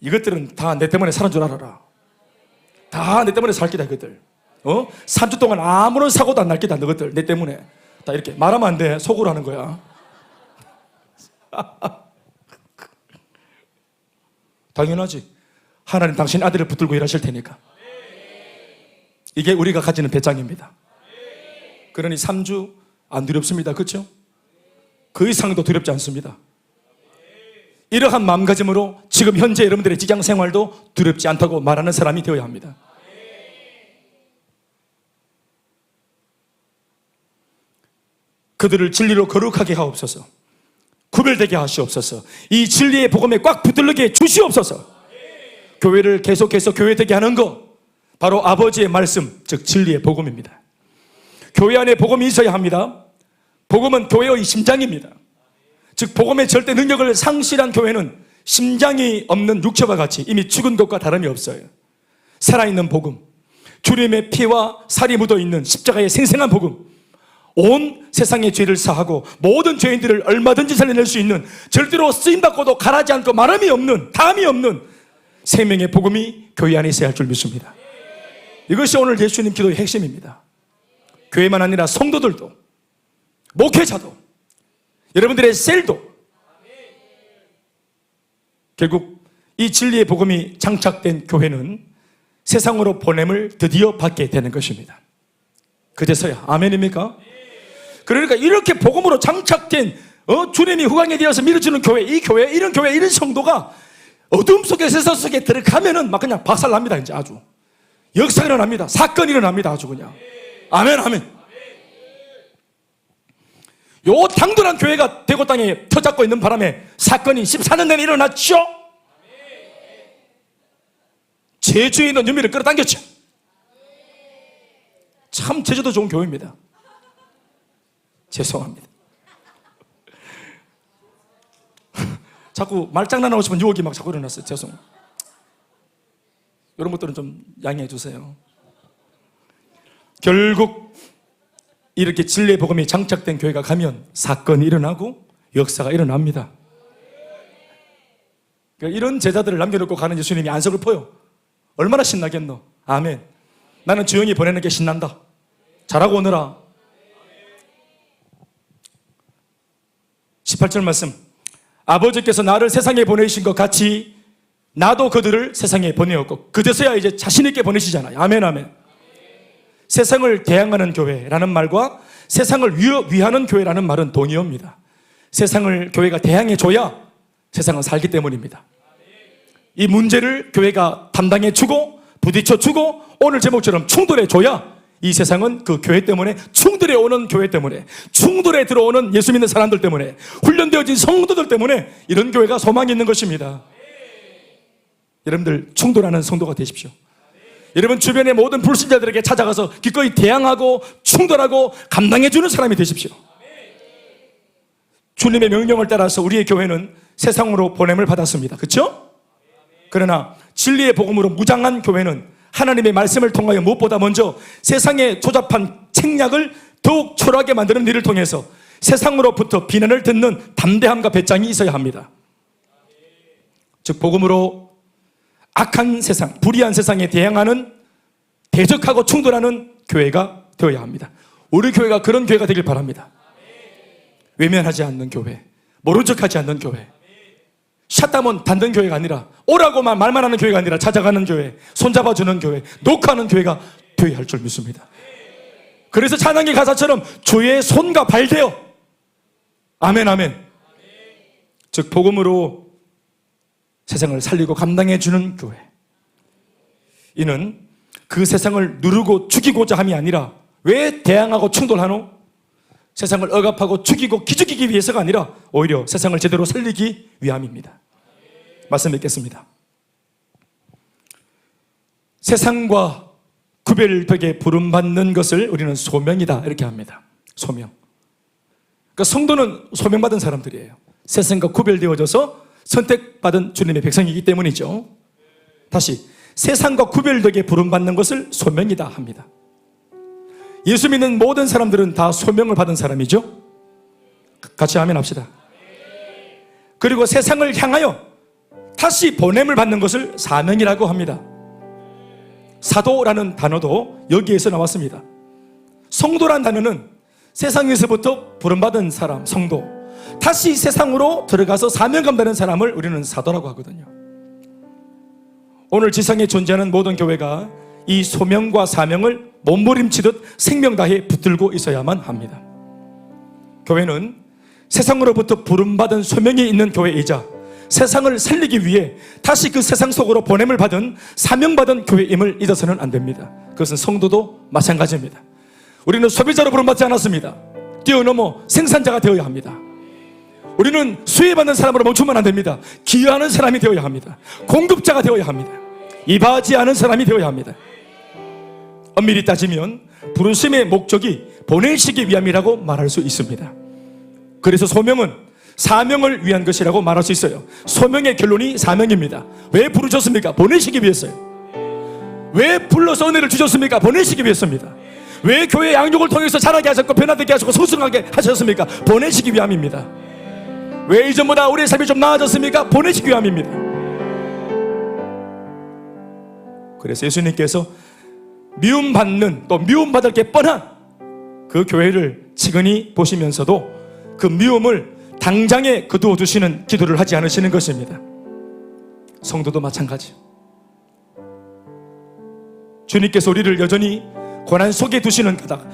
이것들은 다 내 때문에 사는 줄 알아라. 다 내 때문에 살 기다 이것들. 3주 동안 아무런 사고도 안 날 기다 너것들. 내 때문에. 다 이렇게 말하면 안 돼. 속으로 하는 거야. 당연하지. 하나님 당신 아들을 붙들고 일하실 테니까. 이게 우리가 가지는 배짱입니다. 그러니 3주 안 두렵습니다. 그렇죠? 그 이상도 두렵지 않습니다. 이러한 마음가짐으로 지금 현재 여러분들의 직장 생활도 두렵지 않다고 말하는 사람이 되어야 합니다. 그들을 진리로 거룩하게 하옵소서. 구별되게 하시옵소서. 이 진리의 복음에 꽉 붙들게 주시옵소서. 교회를 계속해서 교회되게 하는 것 바로 아버지의 말씀, 즉 진리의 복음입니다. 교회 안에 복음이 있어야 합니다. 복음은 교회의 심장입니다. 즉 복음의 절대 능력을 상실한 교회는 심장이 없는 육체와 같이 이미 죽은 것과 다름이 없어요. 살아있는 복음, 주님의 피와 살이 묻어있는 십자가의 생생한 복음, 온 세상의 죄를 사하고 모든 죄인들을 얼마든지 살려낼 수 있는 절대로 쓰임받고도 가라지 않고 마름이 없는 담이 없는 생명의 복음이 교회 안에 있어야 할 줄 믿습니다. 이것이 오늘 예수님 기도의 핵심입니다. 교회만 아니라 성도들도 목회자도 여러분들의 셀도 결국 이 진리의 복음이 장착된 교회는 세상으로 보냄을 드디어 받게 되는 것입니다. 그제서야 아멘입니까? 그러니까 이렇게 복음으로 장착된 주님이 후광에 되어서 밀어주는 교회, 이 교회, 이런 교회, 이런 성도가 어둠 속에 세상 속에 들어가면은 막 그냥 박살납니다. 이제 아주 역사가 일어납니다. 사건이 일어납니다. 아주 그냥 아멘 아멘. 요 당돌한 교회가 대구 땅에 터잡고 있는 바람에 사건이 14년 내내 일어났죠. 제주에 있는 유미를 끌어당겼죠. 참 제주도 좋은 교회입니다. 죄송합니다. 자꾸 말장난하고 싶은 유혹이 막 자꾸 일어났어요. 죄송. 이런 것들은 좀 양해해 주세요. 결국 이렇게 진리의 복음이 장착된 교회가 가면 사건이 일어나고 역사가 일어납니다. 그러니까 이런 제자들을 남겨놓고 가는 예수님이 안석을 퍼요. 얼마나 신나겠노. 아멘. 나는 주영이 보내는 게 신난다. 잘하고 오너라. 18절 말씀. 아버지께서 나를 세상에 보내신 것 같이 나도 그들을 세상에 보내었고 그제서야 이제 자신 있게 보내시잖아요. 아멘 아멘. 세상을 대항하는 교회라는 말과 세상을 위하는 교회라는 말은 동의어입니다. 세상을 교회가 대항해줘야 세상은 살기 때문입니다. 이 문제를 교회가 담당해주고 부딪혀주고 오늘 제목처럼 충돌해줘야 이 세상은 그 교회 때문에 충돌해 오는 교회 때문에 충돌에 들어오는 예수 믿는 사람들 때문에 훈련되어진 성도들 때문에 이런 교회가 소망이 있는 것입니다. 여러분들 충돌하는 성도가 되십시오. 여러분 주변의 모든 불신자들에게 찾아가서 기꺼이 대항하고 충돌하고 감당해주는 사람이 되십시오. 주님의 명령을 따라서 우리의 교회는 세상으로 보냄을 받았습니다. 그렇죠? 그러나 진리의 복음으로 무장한 교회는 하나님의 말씀을 통하여 무엇보다 먼저 세상에 조잡한 책략을 더욱 초라하게 만드는 일을 통해서 세상으로부터 비난을 듣는 담대함과 배짱이 있어야 합니다. 즉 복음으로 악한 세상, 불의한 세상에 대항하는 대적하고 충돌하는 교회가 되어야 합니다. 우리 교회가 그런 교회가 되길 바랍니다. 외면하지 않는 교회, 모른 척하지 않는 교회, 샷다문 닫는 교회가 아니라, 오라고만 말만 하는 교회가 아니라 찾아가는 교회, 손잡아주는 교회, 녹화하는 교회가 되어야 할 줄 믿습니다. 그래서 찬양의 가사처럼 주의 손과 발 되어, 아멘 아멘, 즉 복음으로 세상을 살리고 감당해주는 교회. 이는 그 세상을 누르고 죽이고자 함이 아니라, 왜 대항하고 충돌하노? 세상을 억압하고 죽이고 기죽이기 위해서가 아니라 오히려 세상을 제대로 살리기 위함입니다. 말씀 뵙겠습니다. 세상과 구별되게 부름받는 것을 우리는 소명이다 이렇게 합니다. 소명. 그러니까 성도는 소명받은 사람들이에요. 세상과 구별되어져서 선택받은 주님의 백성이기 때문이죠. 다시, 세상과 구별되게 부름받는 것을 소명이다 합니다. 예수 믿는 모든 사람들은 다 소명을 받은 사람이죠. 같이 아멘 합시다. 그리고 세상을 향하여 다시 보냄을 받는 것을 사명이라고 합니다. 사도라는 단어도 여기에서 나왔습니다. 성도란 단어는 세상에서부터 부름받은 사람, 성도, 다시 세상으로 들어가서 사명 감당하는 사람을 우리는 사도라고 하거든요. 오늘 지상에 존재하는 모든 교회가 이 소명과 사명을 몸부림치듯 생명 다해 붙들고 있어야만 합니다. 교회는 세상으로부터 부름받은 소명이 있는 교회이자 세상을 살리기 위해 다시 그 세상 속으로 보냄을 받은, 사명받은 교회임을 잊어서는 안 됩니다. 그것은 성도도 마찬가지입니다. 우리는 소비자로 부름받지 않았습니다. 뛰어넘어 생산자가 되어야 합니다. 우리는 수혜받는 사람으로 멈추면 안 됩니다. 기여하는 사람이 되어야 합니다. 공급자가 되어야 합니다. 이바지 않은 사람이 되어야 합니다. 엄밀히 따지면 부르심의 목적이 보내시기 위함이라고 말할 수 있습니다. 그래서 소명은 사명을 위한 것이라고 말할 수 있어요. 소명의 결론이 사명입니다. 왜 부르셨습니까? 보내시기 위해서요. 왜 불러서 은혜를 주셨습니까? 보내시기 위해서입니다. 왜 교회 양육을 통해서 자라게 하셨고 변화되게 하셨고 성숙하게 하셨습니까? 보내시기 위함입니다. 왜 이전보다 우리의 삶이 좀 나아졌습니까? 보내시기 위함입니다. 그래서 예수님께서 미움받는, 또 미움받을 게 뻔한 그 교회를 치근히 보시면서도 그 미움을 당장에 거두어 두시는 기도를 하지 않으시는 것입니다. 성도도 마찬가지. 주님께서 우리를 여전히 고난 속에 두시는 까닭,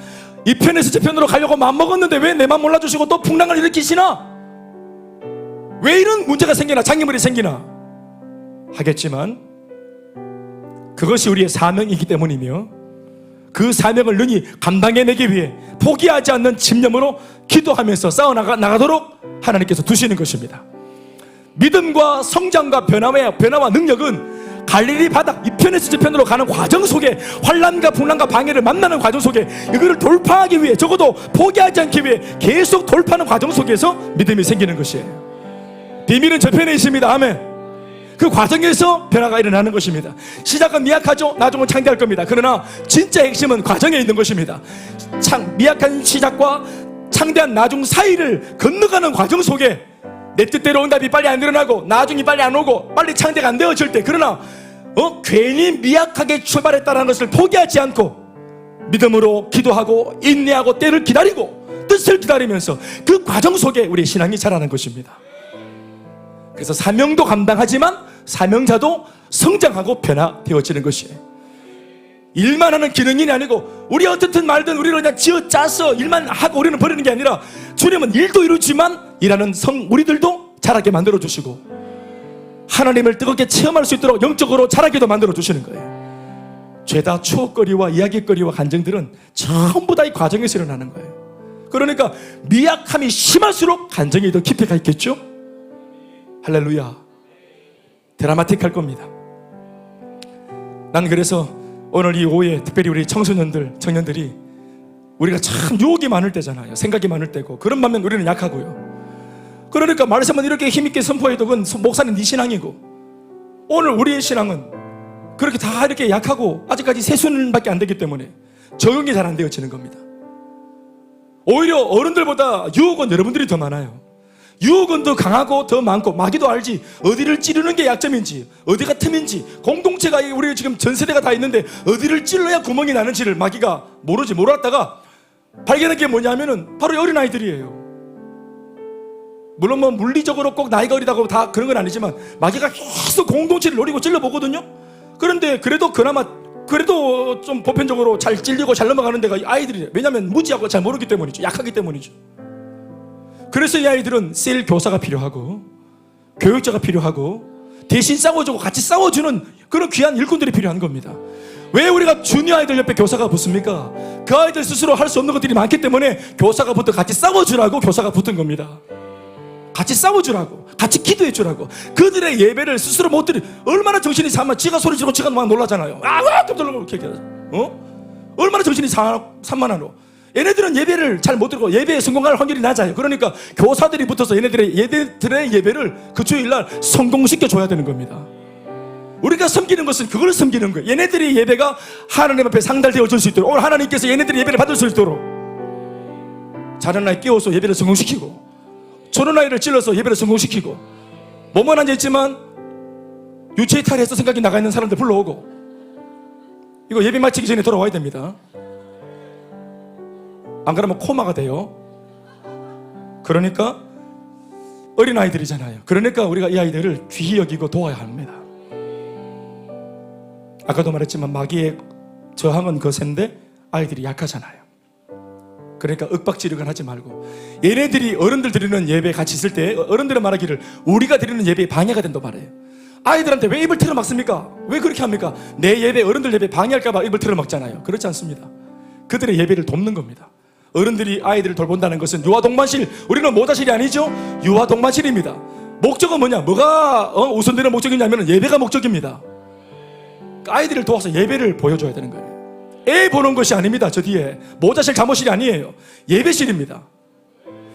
이 편에서 저 편으로 가려고 마음먹었는데 왜 내 마음 몰라주시고 또 풍랑을 일으키시나? 왜 이런 문제가 생기나, 장애물이 생기나 하겠지만, 그것이 우리의 사명이기 때문이며 그 사명을 능히 감당해내기 위해 포기하지 않는 집념으로 기도하면서 싸워나가도록 하나님께서 두시는 것입니다. 믿음과 성장과 변화와 능력은 갈릴리 바다 이편에서 저편으로 가는 과정 속에, 환난과 풍랑과 방해를 만나는 과정 속에, 이거를 돌파하기 위해, 적어도 포기하지 않기 위해 계속 돌파하는 과정 속에서 믿음이 생기는 것이에요. 비밀은 저편에 있습니다. 아멘. 그 과정에서 변화가 일어나는 것입니다. 시작은 미약하죠. 나중은 창대할 겁니다. 그러나 진짜 핵심은 과정에 있는 것입니다. 미약한 시작과 창대한 나중 사이를 건너가는 과정 속에 내 뜻대로 응답이 빨리 안 일어나고 나중이 빨리 안 오고 빨리 창대가 안 되어질 때, 그러나 괜히 미약하게 출발했다는 것을 포기하지 않고 믿음으로 기도하고 인내하고 때를 기다리고 뜻을 기다리면서 그 과정 속에 우리의 신앙이 자라는 것입니다. 그래서 사명도 감당하지만 사명자도 성장하고 변화되어지는 것이에요. 일만 하는 기능인이 아니고, 우리 어떻든 말든 우리를 그냥 지어 짜서 일만 하고 우리는 버리는 게 아니라, 주님은 일도 이루지만 일하는 우리들도 자라게 만들어주시고 하나님을 뜨겁게 체험할 수 있도록 영적으로 자라게도 만들어주시는 거예요. 죄다 추억거리와 이야기거리와 간증들은 전부 다 이 과정에서 일어나는 거예요. 그러니까 미약함이 심할수록 간증이 더 깊이 가 있겠죠? 할렐루야. 드라마틱할 겁니다. 난 그래서 오늘 이 오후에 특별히 우리 청소년들, 청년들이, 우리가 참 유혹이 많을 때잖아요. 생각이 많을 때고, 그런 반면 우리는 약하고요. 그러니까 말씀은 이렇게 힘있게 선포해도 그건 목사는 네 신앙이고, 오늘 우리의 신앙은 그렇게 다 이렇게 약하고 아직까지 세순밖에 안 되기 때문에 적응이 잘 안 되어지는 겁니다. 오히려 어른들보다 유혹은 여러분들이 더 많아요. 유혹은 더 강하고 더 많고, 마귀도 알지 어디를 찌르는 게 약점인지, 어디가 틈인지. 공동체가 우리 지금 전 세대가 다 있는데 어디를 찔러야 구멍이 나는지를 마귀가 몰랐다가 발견한 게 뭐냐면은 바로 어린아이들이에요. 물론 뭐 물리적으로 꼭 나이가 어리다고 다 그런 건 아니지만 마귀가 계속 공동체를 노리고 찔러보거든요. 그런데 그래도 좀 보편적으로 잘 찔리고 잘 넘어가는 데가 아이들이에요. 왜냐하면 무지하고 잘 모르기 때문이죠. 약하기 때문이죠. 그래서 이 아이들은 셀 교사가 필요하고 교육자가 필요하고 대신 싸워주고 같이 싸워주는 그런 귀한 일꾼들이 필요한 겁니다. 왜 우리가 주니어 아이들 옆에 교사가 붙습니까? 그 아이들 스스로 할 수 없는 것들이 많기 때문에 교사가 붙어 같이 싸워주라고 교사가 붙은 겁니다. 같이 싸워주라고, 같이 기도해주라고. 그들의 예배를 스스로 못 드리. 얼마나 정신이 산만, 지가 소리 지르고 지가 막 놀라잖아요. 깜짝 놀라고 이렇게 얘기하죠. 얼마나 정신이 산만하노. 얘네들은 예배를 잘 못 들고 예배에 성공할 확률이 낮아요. 그러니까 교사들이 붙어서 얘네들의 예배를 그 주일날 성공시켜 줘야 되는 겁니다. 우리가 섬기는 것은 그걸 섬기는 거예요. 얘네들이 예배가 하나님 앞에 상달되어 줄 수 있도록, 오늘 하나님께서 얘네들이 예배를 받을 수 있도록 자는 아이 깨워서 예배를 성공시키고, 저런 아이를 찔러서 예배를 성공시키고, 몸만 앉아있지만 유체 이탈해서 생각이 나가 있는 사람들 불러오고, 이거 예배 마치기 전에 돌아와야 됩니다. 안 그러면 코마가 돼요. 그러니까 어린아이들이잖아요. 그러니까 우리가 이 아이들을 귀히 여기고 도와야 합니다. 아까도 말했지만 마귀의 저항은 거센데 아이들이 약하잖아요. 그러니까 윽박지르건 하지 말고, 얘네들이 어른들 드리는 예배에 같이 있을 때 어른들은 말하기를 우리가 드리는 예배에 방해가 된다고 말해요. 아이들한테 왜 입을 틀어막습니까? 왜 그렇게 합니까? 내 예배, 어른들 예배 방해할까봐 입을 틀어막잖아요. 그렇지 않습니다. 그들의 예배를 돕는 겁니다. 어른들이 아이들을 돌본다는 것은 유아동반실, 우리는 모자실이 아니죠. 유아동반실입니다. 목적은 뭐냐? 뭐가 우선되는 목적이냐면 예배가 목적입니다. 아이들을 도와서 예배를 보여줘야 되는 거예요. 애 보는 것이 아닙니다. 저 뒤에 모자실 잠옷실이 아니에요. 예배실입니다.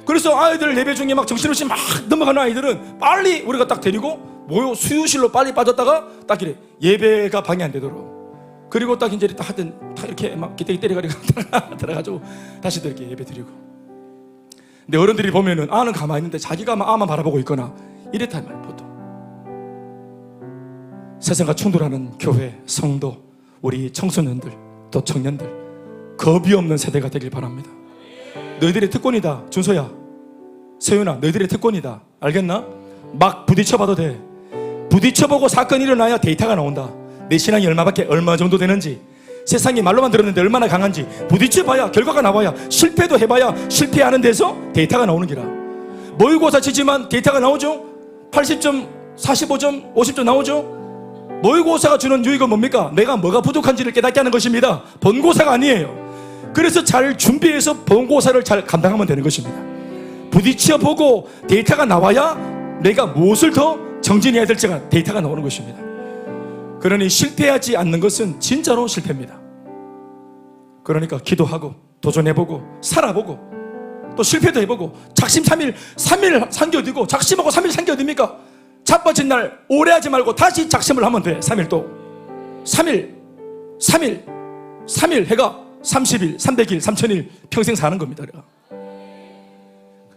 그래서 아이들 예배 중에 막 정신없이 막 넘어가는 아이들은 빨리 우리가 딱 데리고 수유실로 빨리 빠졌다가 딱 이래 예배가 방해 안 되도록, 그리고 딱 이제 딱 하여튼 딱 이렇게 막 기대기 때려가지고 들어가지고 다시 이렇게 예배 드리고. 근데 어른들이 보면은 아는 가만히 있는데 자기가 막 아만 바라보고 있거나 이랬단 말이에요. 보통 세상과 충돌하는 교회, 성도, 우리 청소년들 또 청년들 겁이 없는 세대가 되길 바랍니다. 너희들의 특권이다. 준서야, 세윤아, 너희들의 특권이다. 알겠나? 막 부딪혀봐도 돼. 부딪혀보고 사건이 일어나야 데이터가 나온다. 내 신앙이 얼마 정도 되는지, 세상이 말로만 들었는데 얼마나 강한지 부딪혀봐야 결과가 나와야, 실패도 해봐야 실패하는 데서 데이터가 나오는 기라. 모의고사 치지만 데이터가 나오죠. 80점, 45점, 50점 나오죠. 모의고사가 주는 유익은 뭡니까? 내가 뭐가 부족한지를 깨닫게 하는 것입니다. 본고사가 아니에요. 그래서 잘 준비해서 본고사를 잘 감당하면 되는 것입니다. 부딪혀보고 데이터가 나와야 내가 무엇을 더 정진해야 될지가 데이터가 나오는 것입니다. 그러니 실패하지 않는 것은 진짜로 실패입니다. 그러니까 기도하고 도전해보고 살아보고 또 실패도 해보고 작심 3일 산게 어디고 작심하고 3일 산게 어딥니까? 자빠진 날 오래 하지 말고 다시 작심을 하면 돼. 3일 또 3일 해가 30일, 300일, 3000일 평생 사는 겁니다.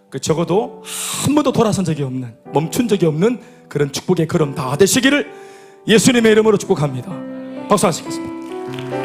그 적어도 한 번도 돌아선 적이 없는, 멈춘 적이 없는 그런 축복의 걸음 다 되시기를 예수님의 이름으로 축복합니다. 박수 하시겠습니다.